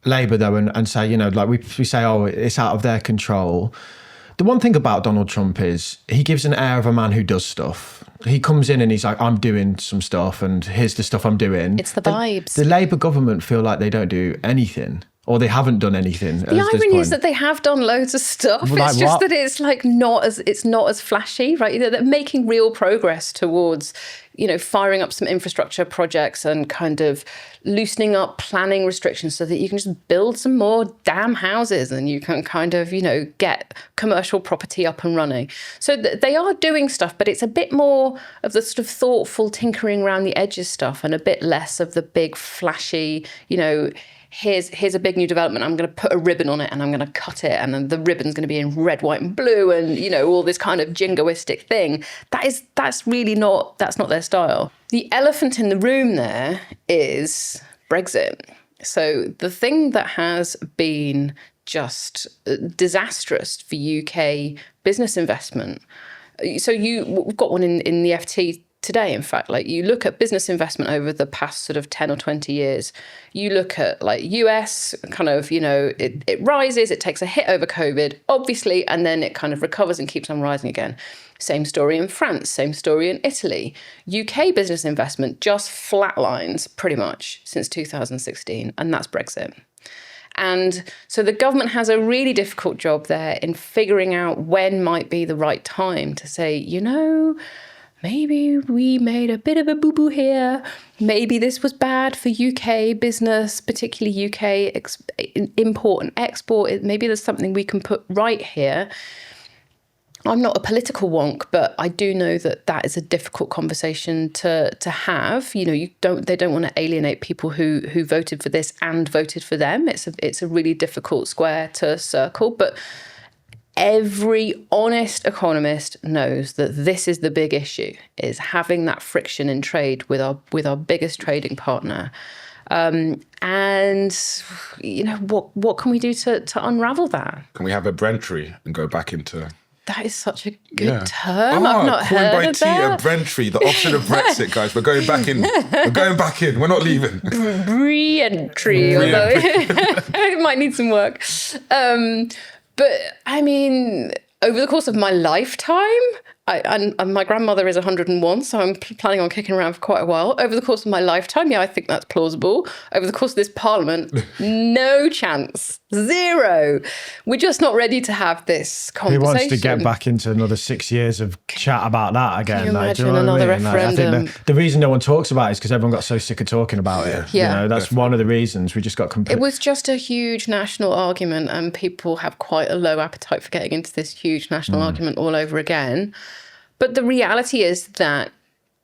Labour though and say, you know, like we say, oh, it's out of their control. The one thing about Donald Trump is he gives an air of a man who does stuff. He comes in and he's like, I'm doing some stuff and here's the stuff I'm doing. It's the vibes. The Labour government feel like they don't do anything. Or they haven't done anything. The irony is that they have done loads of stuff. Like it's just what? that it's like not as flashy, right? They're making real progress towards, firing up some infrastructure projects and kind of loosening up planning restrictions so that you can just build some more damn houses and you can kind of, get commercial property up and running. So they are doing stuff, but it's a bit more of the sort of thoughtful tinkering around the edges stuff and a bit less of the big flashy, here's a big new development. I'm going to put a ribbon on it and I'm going to cut it. And then the ribbon's going to be in red, white and blue. And, all this kind of jingoistic thing. That's not their style. The elephant in the room there is Brexit. So the thing that has been just disastrous for UK business investment. So we've got one in the FT today, in fact. Like, you look at business investment over the past sort of 10 or 20 years, you look at like US kind of, it rises, it takes a hit over COVID, obviously, and then it kind of recovers and keeps on rising again. Same story in France, same story in Italy. UK business investment just flatlines pretty much since 2016, and that's Brexit. And so the government has a really difficult job there in figuring out when might be the right time to say, maybe we made a bit of a boo-boo here. Maybe this was bad for UK business, particularly UK import and export. Maybe there's something we can put right here. I'm not a political wonk, but I do know that is a difficult conversation to have. They don't want to alienate people who voted for this and voted for them. It's a really difficult square to circle, but every honest economist knows that this is the big issue, is having that friction in trade with our biggest trading partner. And what can we do to unravel that? Can we have a Brentry and go back into... That is such a good term. I've not heard by of T, that. a Brentry, the opposite of Brexit, guys. We're going back in. We're not leaving. Re-entry, although it might need some work. But I mean, over the course of my lifetime, and my grandmother is 101, so I'm planning on kicking around for quite a while. Over the course of my lifetime, I think that's plausible. Over the course of this parliament, no chance. Zero. We're just not ready to have this conversation. Who wants to get back into another 6 years of chat about that again? Can you imagine another referendum? I think the reason no one talks about it is because everyone got so sick of talking about it. Yeah. That's one of the reasons. We just got It was just a huge national argument, and people have quite a low appetite for getting into this huge national argument all over again. But the reality is that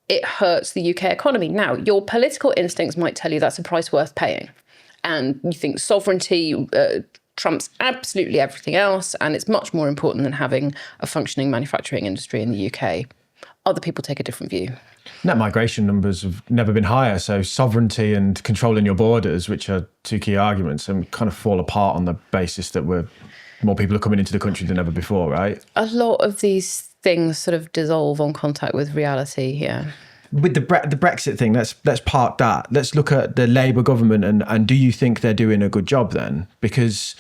it hurts the UK economy. Now, your political instincts might tell you that's a price worth paying. And you think sovereignty trumps absolutely everything else, and it's much more important than having a functioning manufacturing industry in the UK. Other people take a different view. Net migration numbers have never been higher. So sovereignty and controlling your borders, which are two key arguments, and kind of fall apart on the basis that more people are coming into the country than ever before, right? A lot of these things sort of dissolve on contact with reality, yeah. With the Brexit thing, let's park that. Let's look at the Labour government and do you think they're doing a good job then? Because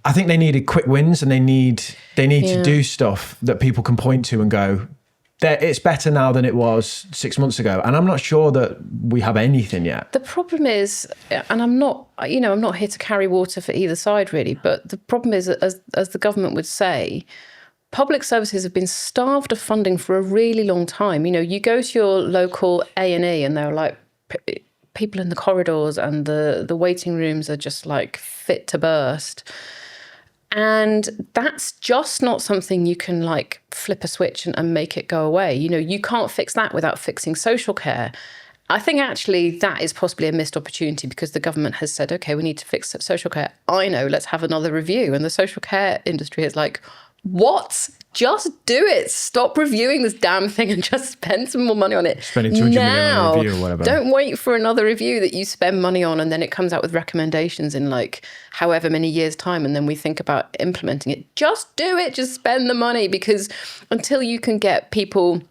I think they needed quick wins, and they need to do stuff that people can point to and go, it's better now than it was 6 months ago. And I'm not sure that we have anything yet. The problem is, and I'm not here to carry water for either side really, but the problem is, as the government would say, public services have been starved of funding for a really long time. You go to your local A&E and they're like, people in the corridors and the waiting rooms are just like fit to burst. And that's just not something you can like flip a switch and make it go away. You can't fix that without fixing social care. I think actually that is possibly a missed opportunity because the government has said, okay, we need to fix social care. Let's have another review. And the social care industry is like, what? Just do it. Stop reviewing this damn thing and just spend some more money on it. Spending 200 million on a review or whatever. Don't wait for another review that you spend money on and then it comes out with recommendations in like however many years' time and then we think about implementing it. Just do it. Just spend the money, because until you can get people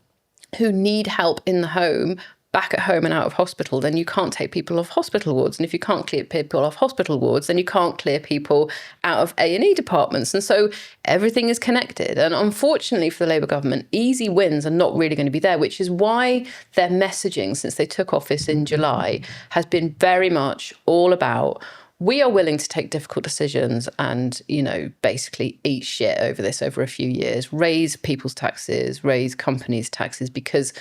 who need help in the home back at home and out of hospital, then you can't take people off hospital wards. And if you can't clear people off hospital wards, then you can't clear people out of A&E departments. And so everything is connected. And unfortunately for the Labour government, easy wins are not really going to be there, which is why their messaging since they took office in July has been very much all about, we are willing to take difficult decisions and, basically eat shit over this over a few years, raise people's taxes, raise companies' taxes, because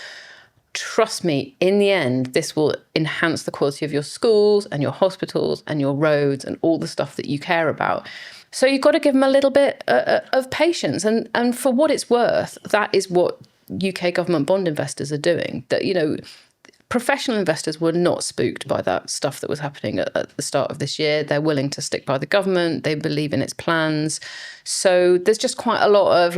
trust me, in the end, this will enhance the quality of your schools and your hospitals and your roads and all the stuff that you care about. So you've got to give them a little bit of patience. And for what it's worth, that is what UK government bond investors are doing. That, professional investors were not spooked by that stuff that was happening at the start of this year. They're willing to stick by the government. They believe in its plans. So there's just quite a lot of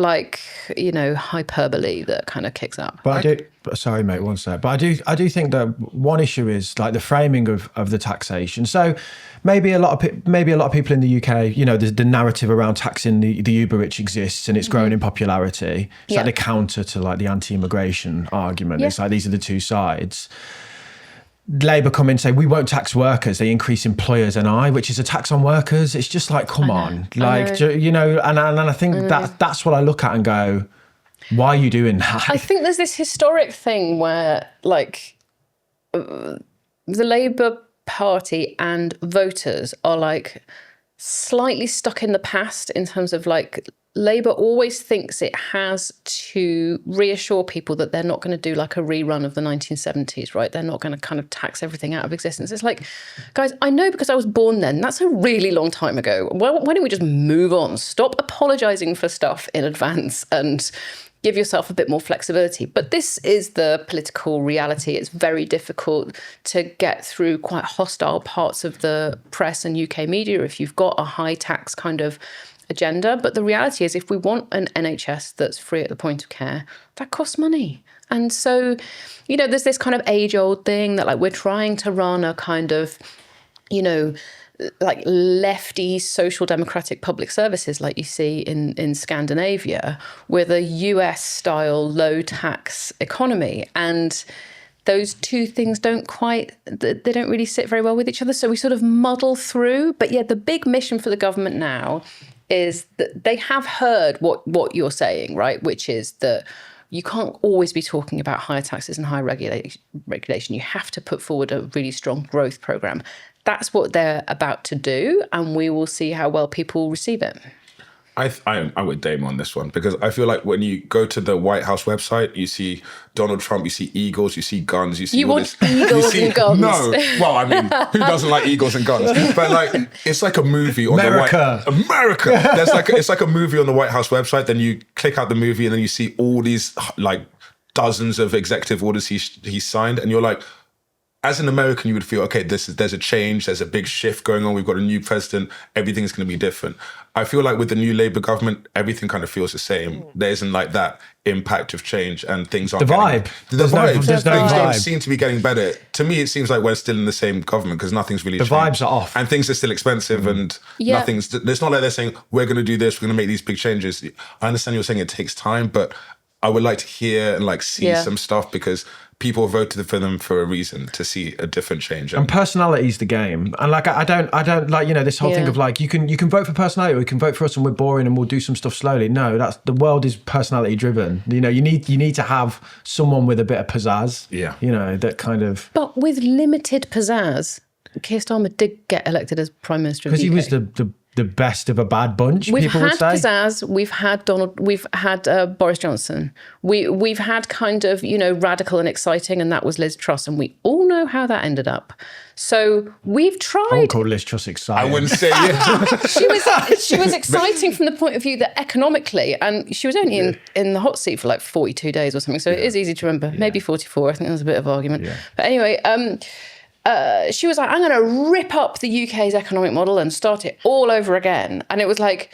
hyperbole that kind of kicks up. But sorry, mate, one sec. But I do think that one issue is like the framing of the taxation. So maybe a lot of people in the UK, the narrative around taxing the uber rich exists and it's grown in popularity. It's like the counter to like the anti-immigration argument. It's like these are the two sides. Labour come in and say, we won't tax workers, they increase employers NI, which is a tax on workers. It's just like, come on. Like, and I think that's what I look at and go, why are you doing that? I think there's this historic thing where, the Labour Party and voters are, slightly stuck in the past in terms of, Labour always thinks it has to reassure people that they're not going to do a rerun of the 1970s, right? They're not going to kind of tax everything out of existence. It's like, guys, I know because I was born then. That's a really long time ago. Why don't we just move on? Stop apologising for stuff in advance and give yourself a bit more flexibility. But this is the political reality. It's very difficult to get through quite hostile parts of the press and UK media if you've got a high tax kind of agenda. But the reality is, if we want an NHS that's free at the point of care, that costs money. And so, there's this kind of age-old thing that we're trying to run a kind of, lefty social democratic public services like you see in Scandinavia with a US-style low-tax economy. And those two things they don't really sit very well with each other. So we sort of muddle through. But yeah, the big mission for the government now is that they have heard what you're saying, right? Which is that you can't always be talking about higher taxes and higher regulation. You have to put forward a really strong growth program. That's what they're about to do, and we will see how well people receive it. I'm with Dame on this one, because I feel like when you go to the White House website, you see Donald Trump, you see eagles, you see guns, you see you all want this. Eagles and guns? No, well, I mean, who doesn't like eagles and guns? But it's like a movie on America. America. It's like a movie on the White House website. Then you click out the movie, and then you see all these dozens of executive orders he signed, and you're like, as an American, you would feel, okay, there's a change, there's a big shift going on, we've got a new president, everything's going to be different. I feel like with the new Labour government, everything kind of feels the same. There isn't that impact of change, and things aren't There's no things vibe. don't seem to be getting better. To me, it seems like we're still in the same government because nothing's really changed. The vibes are off. And things are still expensive and it's not like they're saying, we're going to do this, we're going to make these big changes. I understand you're saying it takes time, but I would like to hear and see some stuff, because people voted for them for a reason, to see a different change. And personality is the game. And I don't this whole thing of you can vote for personality, or you can vote for us and we're boring and we'll do some stuff slowly. No, the world is personality driven. You need to have someone with a bit of pizzazz. Yeah. That kind of. But with limited pizzazz, Keir Starmer did get elected as Prime Minister of the UK. Because he was the best of a bad bunch, we've people had would say. pizzazz, we've had Boris Johnson, we've had kind of radical and exciting, and that was Liz Truss, and we all know how that ended up. So we've tried. I wouldn't call Liz Truss exciting. I wouldn't say it. she was exciting from the point of view that economically, and she was only in the hot seat for 42 days or something, so it is easy to remember. Maybe 44. I think there's a bit of argument. Yeah. But anyway, she was like, I'm going to rip up the UK's economic model and start it all over again. And it was like,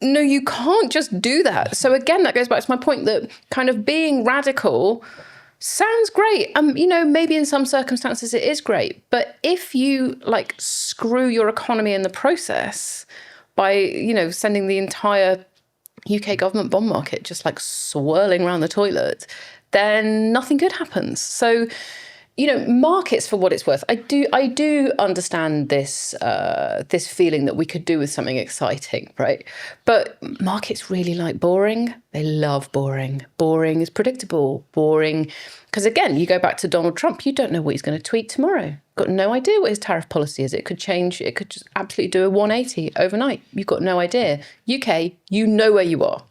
no, you can't just do that. So again, that goes back to my point that kind of being radical sounds great. Maybe in some circumstances it is great. But if you screw your economy in the process by, sending the entire UK government bond market just swirling around the toilet, then nothing good happens. So markets, for what it's worth, I do understand this this feeling that we could do with something exciting, right? But markets really like boring. They love boring. Boring is predictable. Boring, because again, you go back to Donald Trump. You don't know what he's going to tweet tomorrow. Got no idea what his tariff policy is. It could change. It could just absolutely do a 180 overnight. You've got no idea. UK, you know where you are.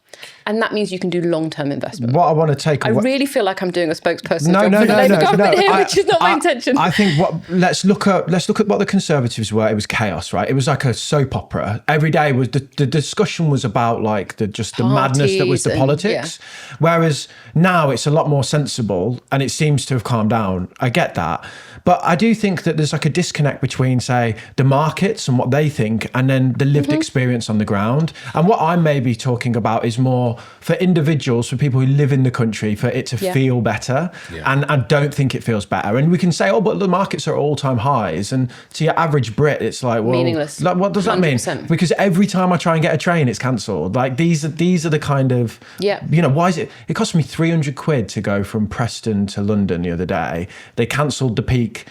And that means you can do long-term investment. What I want to take away... I really feel like I'm doing a spokesperson No, job no, for the no, Labour no, government no. here, which is not my intention. I think let's look at what the Conservatives were. It was chaos, right? It was like a soap opera. Every day was the discussion was about like the madness that was the politics. Yeah. Whereas now it's a lot more sensible and it seems to have calmed down. I get that. But I do think that there's like a disconnect between, say, the markets and what they think and then the lived experience on the ground. And what I'm maybe talking about is more for individuals, for people who live in the country, for it to feel better. Yeah. And I don't think it feels better. And we can say, oh, but the markets are at all-time highs. And to your average Brit, it's like, well, meaningless. Like, what does 100%. That mean? Because every time I try and get a train, it's cancelled. Like these are the kind of, why is it? It cost me 300 quid to go from Preston to London the other day. They cancelled the peak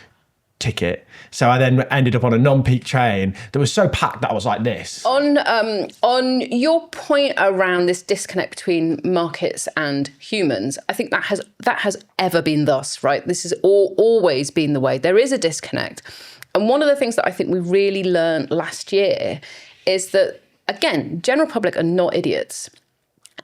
ticket, so I then ended up on a non-peak train that was so packed that I was like this. On your point around this disconnect between markets and humans, I think that has ever been thus, right? This has always been the way. There is a disconnect, and one of the things that I think we really learned last year is that, again, general public are not idiots,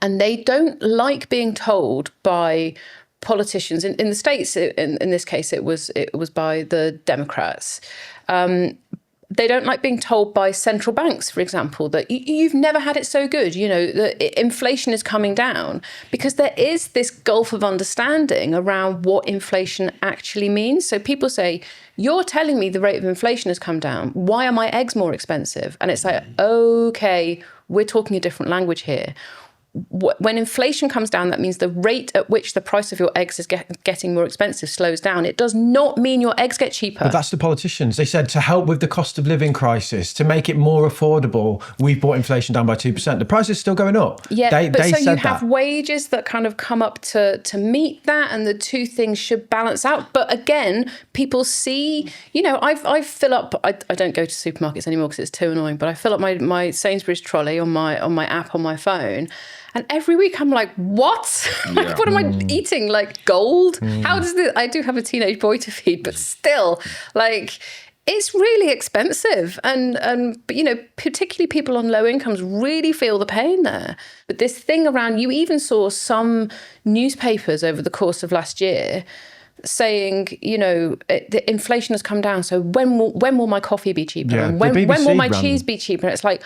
and they don't like being told by politicians in the States. In this case, it was by the Democrats. They don't like being told by central banks, for example, that you've never had it so good. The inflation is coming down, because there is this gulf of understanding around what inflation actually means. So people say, you're telling me the rate of inflation has come down. Why are my eggs more expensive? And it's like, okay, we're talking a different language here. When inflation comes down, that means the rate at which the price of your eggs is getting more expensive slows down. It does not mean your eggs get cheaper. But that's the politicians. They said to help with the cost of living crisis, to make it more affordable, we've brought inflation down by 2%. The price is still going up. Yeah, they so said you have wages that kind of come up to meet that, and the two things should balance out. But again, people see, I fill up, I don't go to supermarkets anymore because it's too annoying, but I fill up my Sainsbury's trolley on my app on my phone. And every week I'm like, what? Like, what am I eating? Like gold? How does this? I do have a teenage boy to feed, but still, like, it's really expensive. And particularly people on low incomes really feel the pain there. But this thing around, you even saw some newspapers over the course of last year saying, the inflation has come down. So when will my coffee be cheaper? Yeah, and when will my cheese be cheaper? And it's like,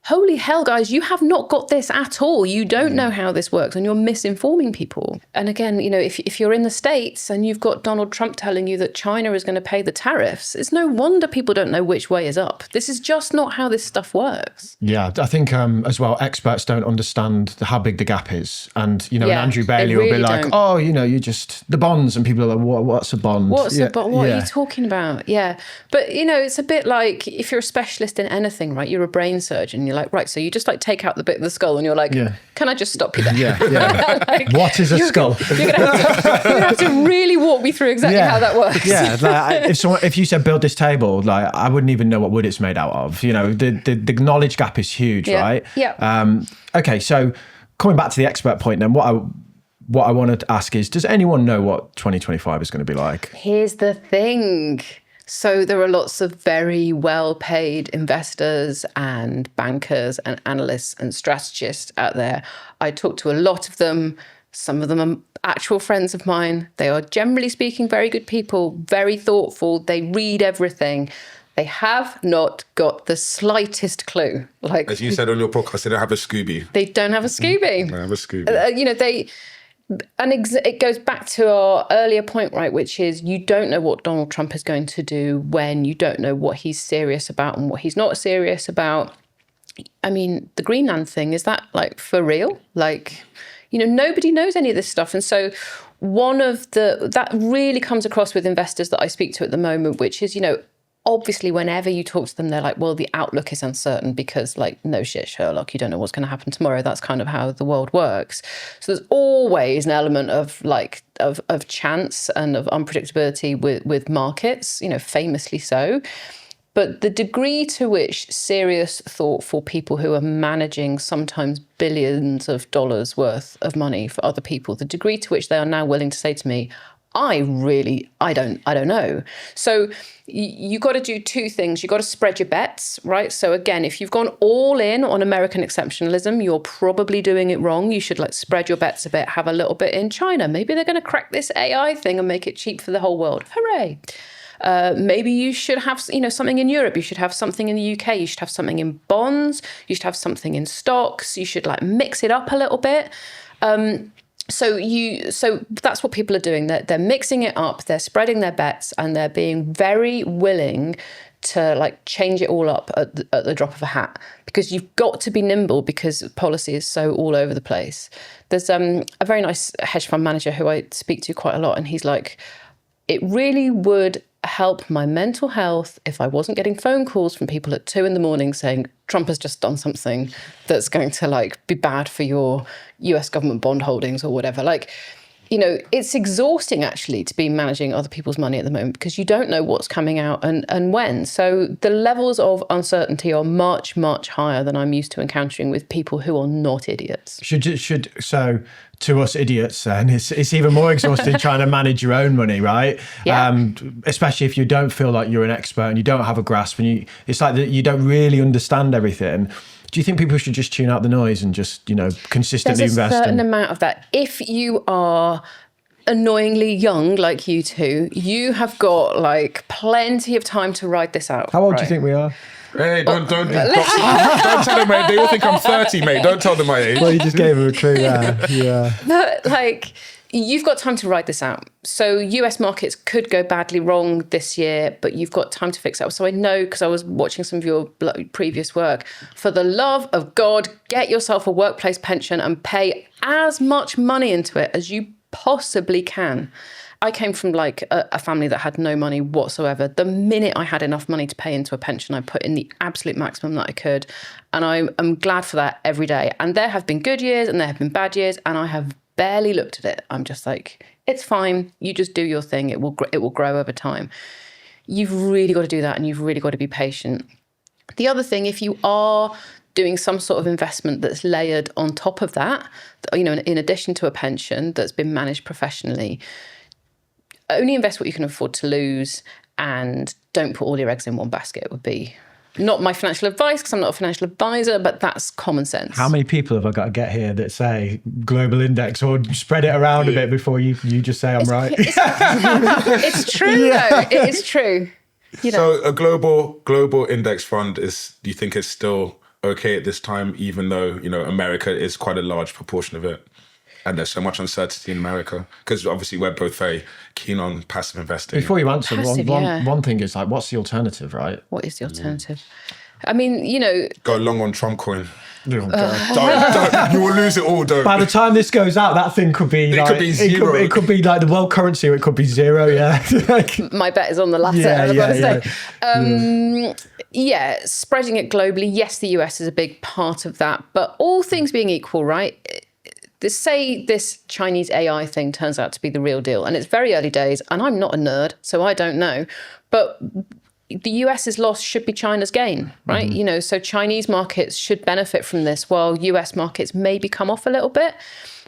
holy hell, guys, you have not got this at all. You don't know how this works, and you're misinforming people. And again, if you're in the States and you've got Donald Trump telling you that China is going to pay the tariffs, it's no wonder people don't know which way is up. This is just not how this stuff works. Yeah, I think as well, experts don't understand how big the gap is. And, and Andrew Bailey will be like, oh, you just, the bonds. And people are like, what's a bond? What's a bond? What are you talking about? Yeah. But, it's a bit like if you're a specialist in anything, right? You're a brain surgeon. You're like, right, so you just like take out the bit of the skull and you're like, can I just stop you there? Yeah. Like, what is a skull? You're going to have to really walk me through exactly how that works. Yeah, like, if you said build this table, like I wouldn't even know what wood it's made out of. The knowledge gap is huge, right? Yeah. Okay, so coming back to the expert point then, what I wanted to ask is, does anyone know what 2025 is going to be like? Here's the thing. So there are lots of very well-paid investors and bankers and analysts and strategists out there. I talk to a lot of them. Some of them are actual friends of mine. They are, generally speaking, very good people, very thoughtful. They read everything. They have not got the slightest clue. Like, as you said on your podcast, they don't have a Scooby. They don't have a Scooby. They don't have a Scooby. It goes back to our earlier point, right, which is you don't know what Donald Trump is going to do when you don't know what he's serious about and what he's not serious about. I mean, the Greenland thing, is that like for real? Like, nobody knows any of this stuff. And so that really comes across with investors that I speak to at the moment, which is, obviously whenever you talk to them, they're like, well, the outlook is uncertain because like, no shit, Sherlock, you don't know what's going to happen tomorrow. That's kind of how the world works. So there's always an element of like, of chance and of unpredictability with markets, you know, famously so. But the degree to which serious, thoughtful people who are managing sometimes billions of dollars worth of money for other people, the degree to which they are now willing to say to me, I don't know. So you got to do two things. You got to spread your bets, right? So again, if you've gone all in on American exceptionalism, you're probably doing it wrong. You should like spread your bets a bit, have a little bit in China. Maybe they're going to crack this AI thing and make it cheap for the whole world. Hooray. Maybe you should have, you know, something in Europe. You should have something in the UK. You should have something in bonds. You should have something in stocks. You should like mix it up a little bit. So that's what people are doing. They're mixing it up. They're spreading their bets, and they're being very willing to like change it all up at the drop of a hat, because you've got to be nimble because policy is so all over the place. There's a very nice hedge fund manager who I speak to quite a lot, and he's like, it really would help my mental health if I wasn't getting phone calls from people at 2 a.m. saying Trump has just done something that's going to like be bad for your US government bond holdings or whatever. Like, you know, it's exhausting actually to be managing other people's money at the moment because you don't know what's coming out and when. So the levels of uncertainty are much, much higher than I'm used to encountering with people who are not idiots. So to us idiots then, it's even more exhausting trying to manage your own money, right? Yeah. Especially if you don't feel like you're an expert and you don't have a grasp and it's like that you don't really understand everything. Do you think people should just tune out the noise and just, you know, consistently invest? There's a certain amount of that. If you are annoyingly young like you two, you have got like plenty of time to ride this out. How old do you think we are? Hey, don't tell them, mate. They all think I'm 30, mate. Don't tell them my age. Well, you just gave them a clue there. Yeah. But like, you've got time to ride this out. So US markets could go badly wrong this year, but you've got time to fix it. So I know, because I was watching some of your previous work, for the love of God, get yourself a workplace pension and pay as much money into it as you possibly can. I came from like a family that had no money whatsoever. The minute I had enough money to pay into a pension, I put in the absolute maximum that I could. And I'm glad for that every day. And there have been good years and there have been bad years, and I have barely looked at it. I'm just like, it's fine. You just do your thing. It will grow over time. You've really got to do that, and you've really got to be patient. The other thing, if you are doing some sort of investment that's layered on top of that, you know, in addition to a pension that's been managed professionally, only invest what you can afford to lose, and don't put all your eggs in one basket. Would be not my financial advice, because I'm not a financial advisor, but that's common sense. How many people have I got to get here that say global index, or spread it around a bit before you just say I'm right? It's true, though. It is true. You know. So a global index fund do you think is still okay at this time, even though, you know, America is quite a large proportion of it? And there's so much uncertainty in America, because obviously we're both very keen on passive investing. Before you answer, Passive, one thing is like, what's the alternative, right? What is the alternative? I mean, you know... Go long on Trump coin. Don't. You will lose it all, don't. By the time this goes out, that thing could be It could be zero. It could be like the world currency, or it could be zero, yeah. My bet is on the latter, I've got to say. Yeah, spreading it globally, yes, the US is a big part of that. But all things being equal, right... Say this Chinese AI thing turns out to be the real deal, and it's very early days, and I'm not a nerd, so I don't know. But the US's loss should be China's gain, right? Mm-hmm. You know, so Chinese markets should benefit from this, while US markets maybe come off a little bit.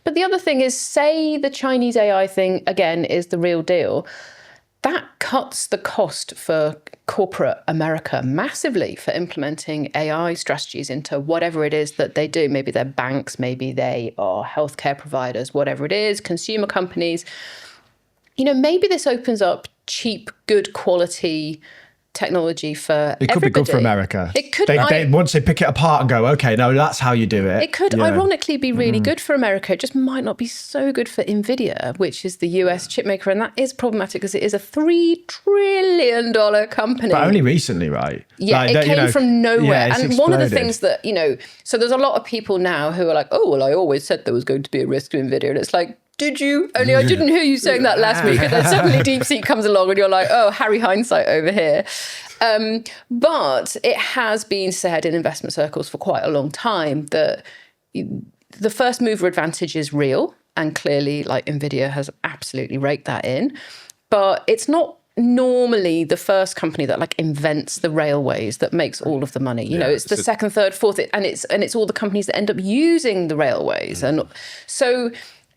But the other thing is, say the Chinese AI thing, again, is the real deal. That cuts the cost for corporate America massively for implementing AI strategies into whatever it is that they do. Maybe they're banks, maybe they are healthcare providers, whatever it is, consumer companies. You know, maybe this opens up cheap, good quality technology for It could everybody. be good for America. It could. Once they pick it apart and go, okay, no, that's how you do it. It could ironically be really good for America. It just might not be so good for Nvidia, which is the US chip maker. And that is problematic because it is a $3 trillion company. But only recently, right? Yeah, like, it came from nowhere. Yeah, and one of the things that, you know, so there's a lot of people now who are like, oh, well, I always said there was going to be a risk to Nvidia. And it's like, Did you? Only I didn't hear you saying that last week. And then suddenly DeepSeek comes along and you're like, oh, Harry Hindsight over here. But it has been said in investment circles for quite a long time that the first mover advantage is real. And clearly, like Nvidia has absolutely raked that in. But it's not normally the first company that like invents the railways that makes all of the money. You know, it's the second, third, fourth, and it's all the companies that end up using the railways. And so,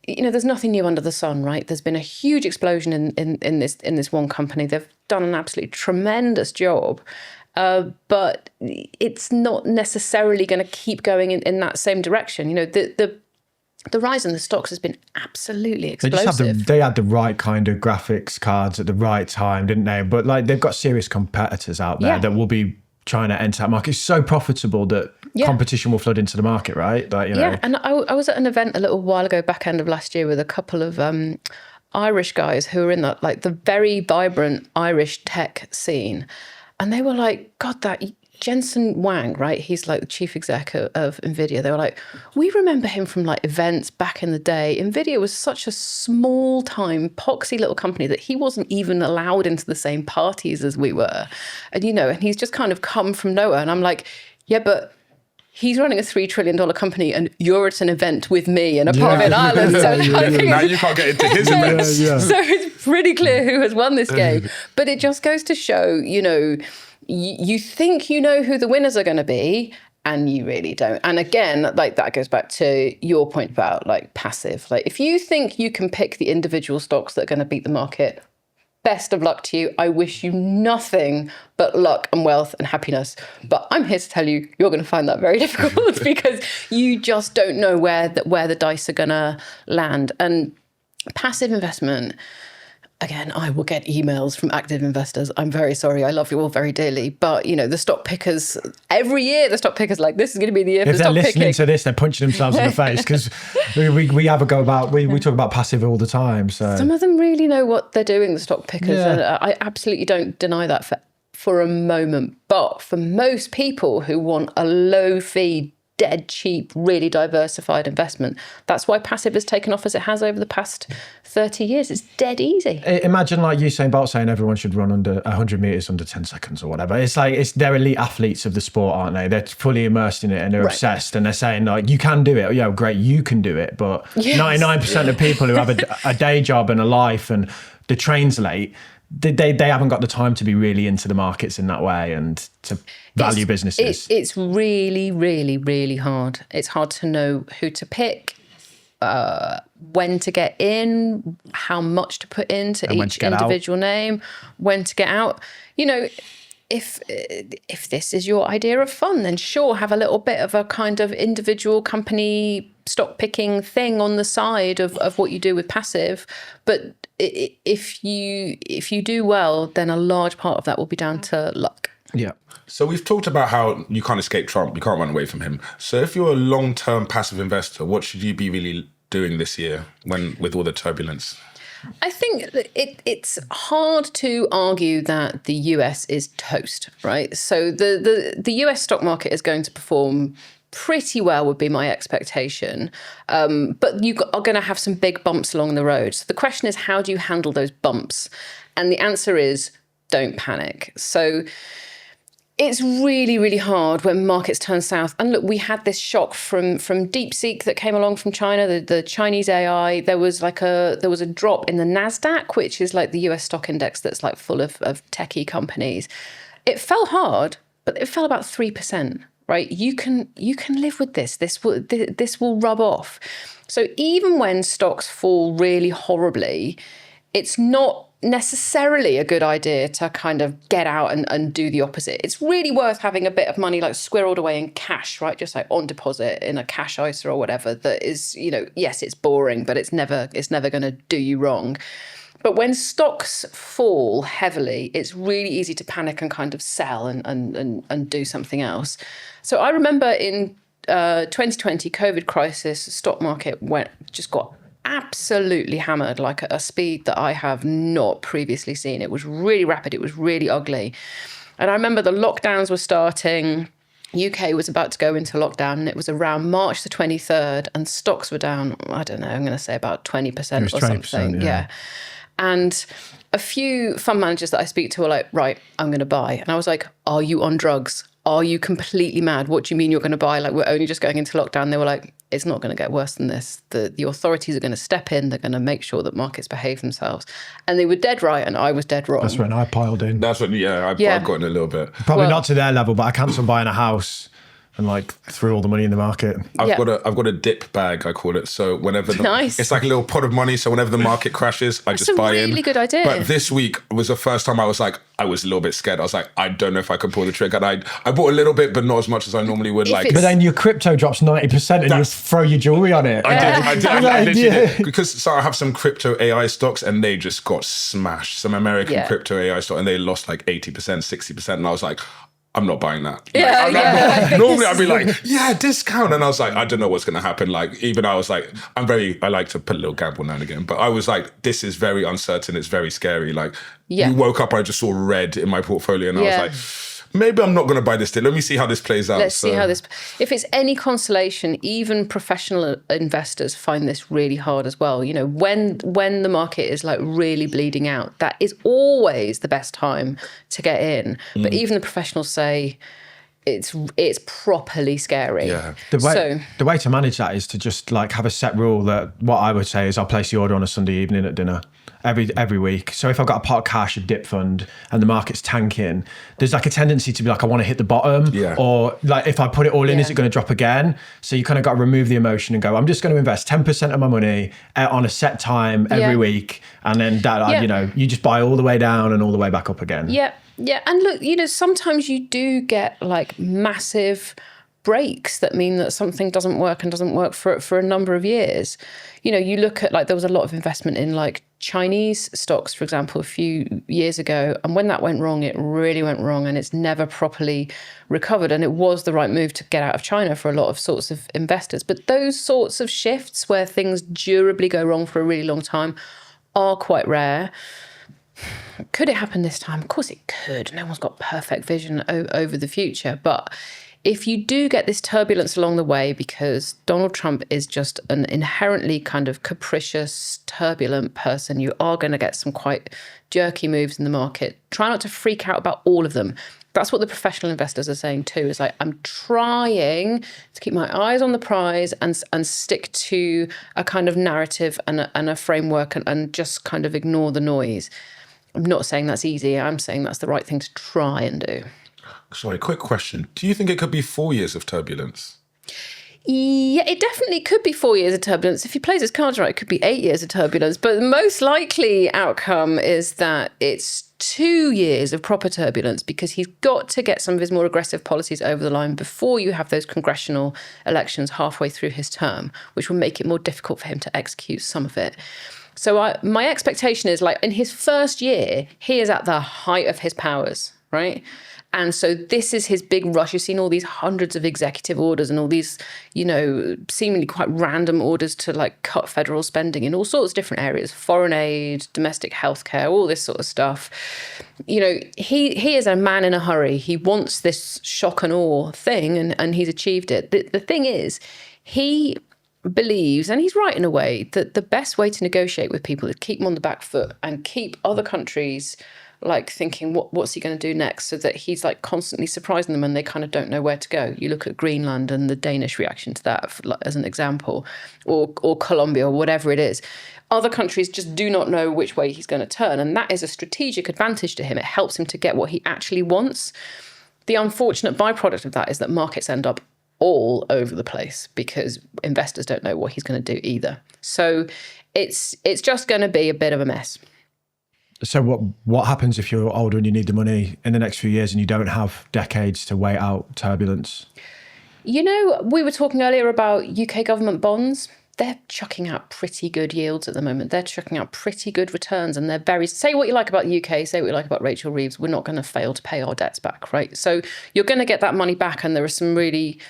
you know, there's nothing new under the sun, right? There's been a huge explosion in this one company. They've done an absolutely tremendous job. But it's not necessarily going to keep going in that same direction. You know, the rise in the stocks has been absolutely explosive. They had the right kind of graphics cards at the right time, didn't they? But like they've got serious competitors out there that will be trying to enter that market. It's so profitable that competition will flood into the market, right? Like, you know. Yeah, and I was at an event a little while ago, back end of last year, with a couple of Irish guys who were in the very vibrant Irish tech scene. And they were like, God, that Jensen Huang, right? He's like the chief exec of Nvidia. They were like, we remember him from like events back in the day. Nvidia was such a small time, poxy little company that he wasn't even allowed into the same parties as we were. And, you know, and he's just kind of come from nowhere. And I'm like, yeah, but he's running a $3 trillion company and you're at an event with me in a private island. So now you can't get into his events. So it's pretty clear who has won this game. But it just goes to show, you know, you think you know who the winners are going to be, and you really don't. And again, like that goes back to your point about like passive. Like if you think you can pick the individual stocks that are going to beat the market, best of luck to you. I wish you nothing but luck and wealth and happiness. But I'm here to tell you, you're going to find that very difficult because you just don't know where the dice are going to land. And passive investment, again, I will get emails from active investors. I'm very sorry. I love you all very dearly. But, you know, the stock pickers, every year the stock pickers like, this is going to be the year for the stock picking. If they're listening to this, they're punching themselves in the face because we have a go about, we talk about passive all the time. So some of them really know what they're doing, the stock pickers. And I absolutely don't deny that for a moment. But for most people who want a low fee, dead cheap, really diversified investment, that's why passive has taken off as it has over the past 30 years. It's dead easy. Imagine like Usain Bolt saying everyone should run under 100 meters under 10 seconds or whatever. It's like they're elite athletes of the sport, aren't they? They're fully immersed in it and they're obsessed, and they're saying like, you can do it. Yeah, great, you can do it. But 99% of people who have a day job and a life and the train's late, they haven't got the time to be really into the markets in that way and to value businesses. It's really, really, really hard. It's hard to know who to pick, when to get in, how much to put into and each individual name, when to get out. You know, if this is your idea of fun, then sure, have a little bit of a kind of individual company stock picking thing on the side of what you do with passive. But if you do well, then a large part of that will be down to luck. Yeah. So we've talked about how you can't escape Trump, you can't run away from him. So if you're a long-term passive investor, what should you be really doing this year with all the turbulence? I think it's hard to argue that the US is toast, right? So the US stock market is going to perform pretty well, would be my expectation. But you are going to have some big bumps along the road. So the question is, how do you handle those bumps? And the answer is, don't panic. So it's really, really hard when markets turn south. And look, we had this shock from DeepSeek that came along from China, the Chinese AI. There was a drop in the NASDAQ, which is like the US stock index that's like full of techie companies. It fell hard, but it fell about 3%. Right, you can live with this. This will rub off. So even when stocks fall really horribly, it's not necessarily a good idea to kind of get out and do the opposite. It's really worth having a bit of money like squirreled away in cash, right? Just like on deposit in a cash ISA or whatever. That is, you know, yes, it's boring, but it's never going to do you wrong. But when stocks fall heavily, it's really easy to panic and kind of sell and do something else. So I remember in 2020, COVID crisis, stock market got absolutely hammered, like at a speed that I have not previously seen. It was really rapid. It was really ugly. And I remember the lockdowns were starting. UK was about to go into lockdown, and it was around March the 23rd, and stocks were down, I don't know, I'm going to say about 20% It was or 20%, something. yeah. And a few fund managers that I speak to were like, right, I'm going to buy. And I was like, are you on drugs? Are you completely mad? What do you mean you're going to buy? Like, we're only just going into lockdown. They were like, it's not going to get worse than this. The authorities are going to step in. They're going to make sure that markets behave themselves. And they were dead right, and I was dead wrong. That's when I piled in. That's what, I've gotten a little bit. Probably Well- not to their level, but I cancelled buying a house and like threw all the money in the market. I've got a dip bag, I call it. So whenever Nice. it's like a little pot of money. So whenever the market crashes, I just buy in. That's a really good idea. But this week was the first time I was a little bit scared. I was like, I don't know if I can pull the trigger. And I bought a little bit, but not as much as I normally would. If Like, it's- But then your crypto drops 90% and you throw your jewelry on it. I did. I Like, literally yeah. did. Because so I have some crypto AI stocks and they just got smashed. Some American crypto AI stock, and they lost like 80%, 60%. And I was like, I'm not buying that. Yeah, Like, yeah. I think normally this I'd be is- like, yeah, discount. And I was like, I don't know what's going to happen. Like, even I was like, I like to put a little gamble now and again. But I was like, this is very uncertain. It's very scary. Like, Yeah. you woke up, I just saw red in my portfolio. And I Yeah. was like, maybe I'm not going to buy this thing. Let me see how this plays out. Let's see how this. If it's any consolation, even professional investors find this really hard as well. You know, when the market is like really bleeding out, that is always the best time to get in. But even the professionals say it's properly scary. Yeah. The way to manage that is to just like have a set rule that what I would say is I'll place the order on a Sunday evening at dinner every week. So if I've got a pot of cash, a dip fund, and the market's tanking, there's like a tendency to be like, I want to hit the bottom. Yeah. Or like if I put it all in, Yeah. is it going to drop again? So you kind of got to remove the emotion and go, I'm just going to invest 10% of my money on a set time every Yeah. week. And then that, Yeah. you just buy all the way down and all the way back up again. Yeah, yeah. And look, you know, sometimes you do get like massive breaks that mean that something doesn't work and doesn't work for a number of years. You know, you look at like there was a lot of investment in like Chinese stocks, for example, a few years ago. And when that went wrong, it really went wrong and it's never properly recovered. And it was the right move to get out of China for a lot of sorts of investors. But those sorts of shifts where things durably go wrong for a really long time are quite rare. Could it happen this time? Of course it could. No one's got perfect vision over the future. But if you do get this turbulence along the way, because Donald Trump is just an inherently kind of capricious, turbulent person, you are going to get some quite jerky moves in the market. Try not to freak out about all of them. That's what the professional investors are saying too, is like, I'm trying to keep my eyes on the prize and stick to a kind of narrative and a framework and just kind of ignore the noise. I'm not saying that's easy. I'm saying that's the right thing to try and do. Sorry, quick question. Do you think it could be 4 years of turbulence? Yeah, it definitely could be 4 years of turbulence. If he plays his cards right, it could be 8 years of turbulence. But the most likely outcome is that it's 2 years of proper turbulence, because he's got to get some of his more aggressive policies over the line before you have those congressional elections halfway through his term, which will make it more difficult for him to execute some of it. So my expectation is, like, in his first year, he is at the height of his powers, right? And so this is his big rush. You've seen all these hundreds of executive orders and all these, you know, seemingly quite random orders to like cut federal spending in all sorts of different areas, foreign aid, domestic healthcare, all this sort of stuff. You know, he is a man in a hurry. He wants this shock and awe thing, and he's achieved it. The thing is, he believes, and he's right in a way, that the best way to negotiate with people is keep them on the back foot and keep other countries like thinking, what's he going to do next, so that he's like constantly surprising them and they kind of don't know where to go. You look at Greenland and the Danish reaction to that as an example, or Colombia, or whatever it is. Other countries just do not know which way he's going to turn, and that is a strategic advantage to him. It helps him to get what he actually wants. The unfortunate byproduct of that is that markets end up all over the place because investors don't know what he's going to do either. So it's just going to be a bit of a mess. So what happens if you're older and you need the money in the next few years and you don't have decades to wait out turbulence? You know, we were talking earlier about UK government bonds. They're chucking out pretty good yields at the moment. They're chucking out pretty good returns, and they're very, say what you like about the UK, say what you like about Rachel Reeves, we're not going to fail to pay our debts back, right? So you're going to get that money back, and there are some really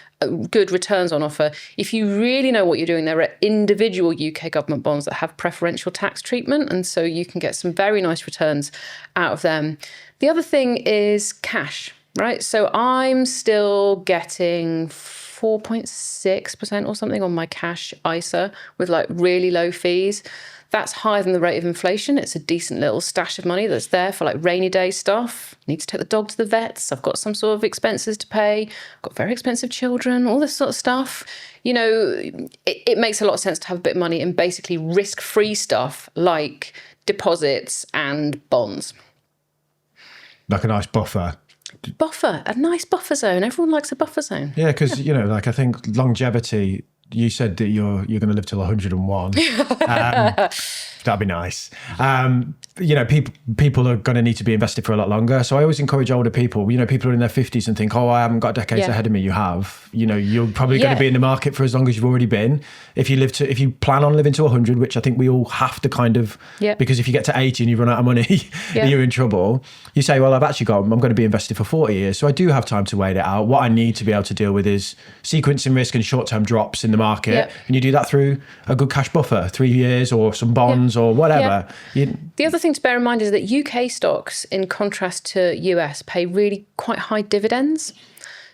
good returns on offer. If you really know what you're doing, there are individual UK government bonds that have preferential tax treatment, and so you can get some very nice returns out of them. The other thing is cash. right? So I'm still getting 4.6% or something on my cash ISA with like really low fees. That's higher than the rate of inflation. It's a decent little stash of money that's there for like rainy day stuff. Need to take the dog to the vets. I've got some sort of expenses to pay. I've got very expensive children, all this sort of stuff. You know, it makes a lot of sense to have a bit of money in basically risk-free stuff like deposits and bonds. Like a nice buffer. A nice buffer zone. Everyone likes a buffer zone. Yeah, because, you know, like I think longevity, you said that you're going to live till 101. That'd be nice. You know, people are going to need to be invested for a lot longer. So I always encourage older people, you know, people who are in their 50s and think, oh, I haven't got decades ahead of me. You have. You know, you're probably going to be in the market for as long as you've already been. If you plan on living to 100, which I think we all have to kind of, because if you get to 80 and you run out of money, you're in trouble. You say, well, I'm going to be invested for 40 years. So I do have time to wait it out. What I need to be able to deal with is sequencing risk and short-term drops in the market. And you do that through a good cash buffer, 3 years or some bonds or whatever. The other thing to bear in mind is that UK stocks, in contrast to US, pay really quite high dividends.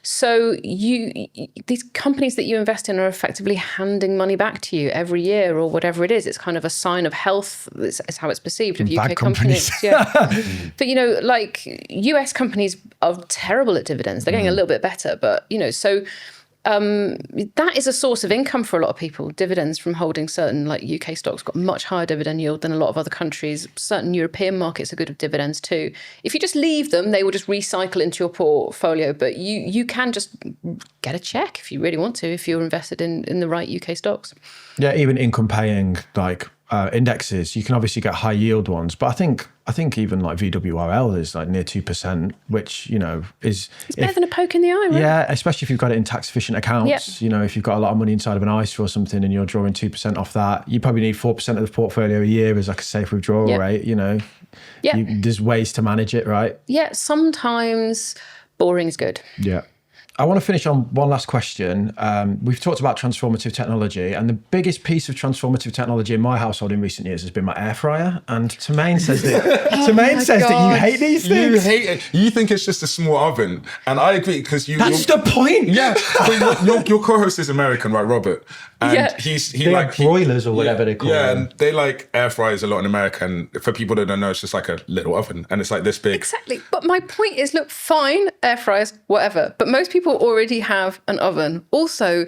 So these companies that you invest in are effectively handing money back to you every year or whatever it is. It's kind of a sign of health. It's how it's perceived of UK companies. But, you know, like US companies are terrible at dividends. They're getting a little bit better. But, you know, so that is a source of income for a lot of people. Dividends from holding certain like UK stocks got much higher dividend yield than a lot of other countries. Certain European markets are good at dividends too. If you just leave them, they will just recycle into your portfolio. But you can just get a check if you really want to, if you're invested in the right UK stocks. Yeah, even income paying like indexes, you can obviously get high yield ones, but I think even like VWRL is like near 2%, which, you know, it's better than a poke in the eye, right? Yeah, especially if you've got it in tax efficient accounts. You know, if you've got a lot of money inside of an ISA or something and you're drawing 2% off that, you probably need 4% of the portfolio a year as like a safe withdrawal rate, you know. There's ways to manage it, right? Yeah, sometimes boring is good. Yeah. I want to finish on one last question. We've talked about transformative technology, and the biggest piece of transformative technology in my household in recent years has been my air fryer. And Tamaine says that you hate these things. You hate it. You think it's just a small oven, and I agree because That's the point. Yeah, but your co-host is American, right, Robert? And he like broilers or whatever they call them. and they like air fryers a lot in America. And for people that don't know, it's just like a little oven, and it's like this big. Exactly. But my point is, look, fine, air fryers, whatever. But most people already have an oven. Also,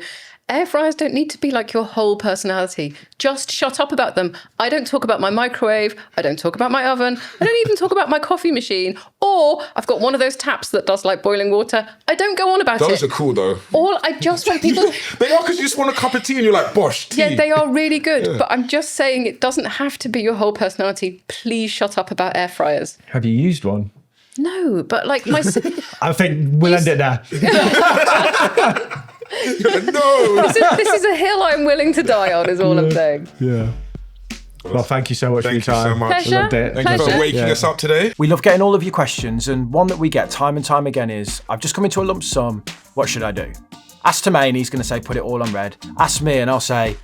air fryers don't need to be like your whole personality. Just shut up about them. I don't talk about my microwave. I don't talk about my oven. I don't even talk about my coffee machine. Or I've got one of those taps that does like boiling water. I don't go on about it. Those are cool though. I just want people... They are, because you just want a cup of tea and you're like, bosh, tea. Yeah, they are really good. But I'm just saying it doesn't have to be your whole personality. Please shut up about air fryers. Have you used one? No, but like my... I think we'll end it there. No. This is a hill I'm willing to die on, is all I'm saying. Yeah. Well, thank you so much for your time. Thank you so much. Pleasure. I loved it. Thank you for waking us up today. We love getting all of your questions, and one that we get time and time again is, I've just come into a lump sum, what should I do? Ask Tamaine, he's going to say, put it all on red. Ask me, and I'll say,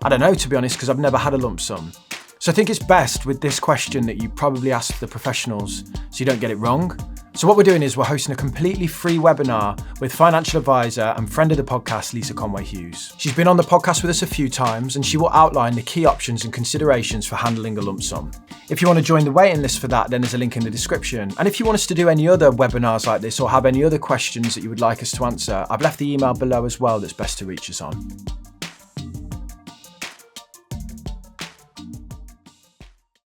I don't know, to be honest, because I've never had a lump sum. So I think it's best with this question that you probably ask the professionals so you don't get it wrong. So what we're doing is we're hosting a completely free webinar with financial advisor and friend of the podcast, Lisa Conway-Hughes. She's been on the podcast with us a few times, and she will outline the key options and considerations for handling a lump sum. If you want to join the waiting list for that, then there's a link in the description. And if you want us to do any other webinars like this or have any other questions that you would like us to answer, I've left the email below as well that's best to reach us on.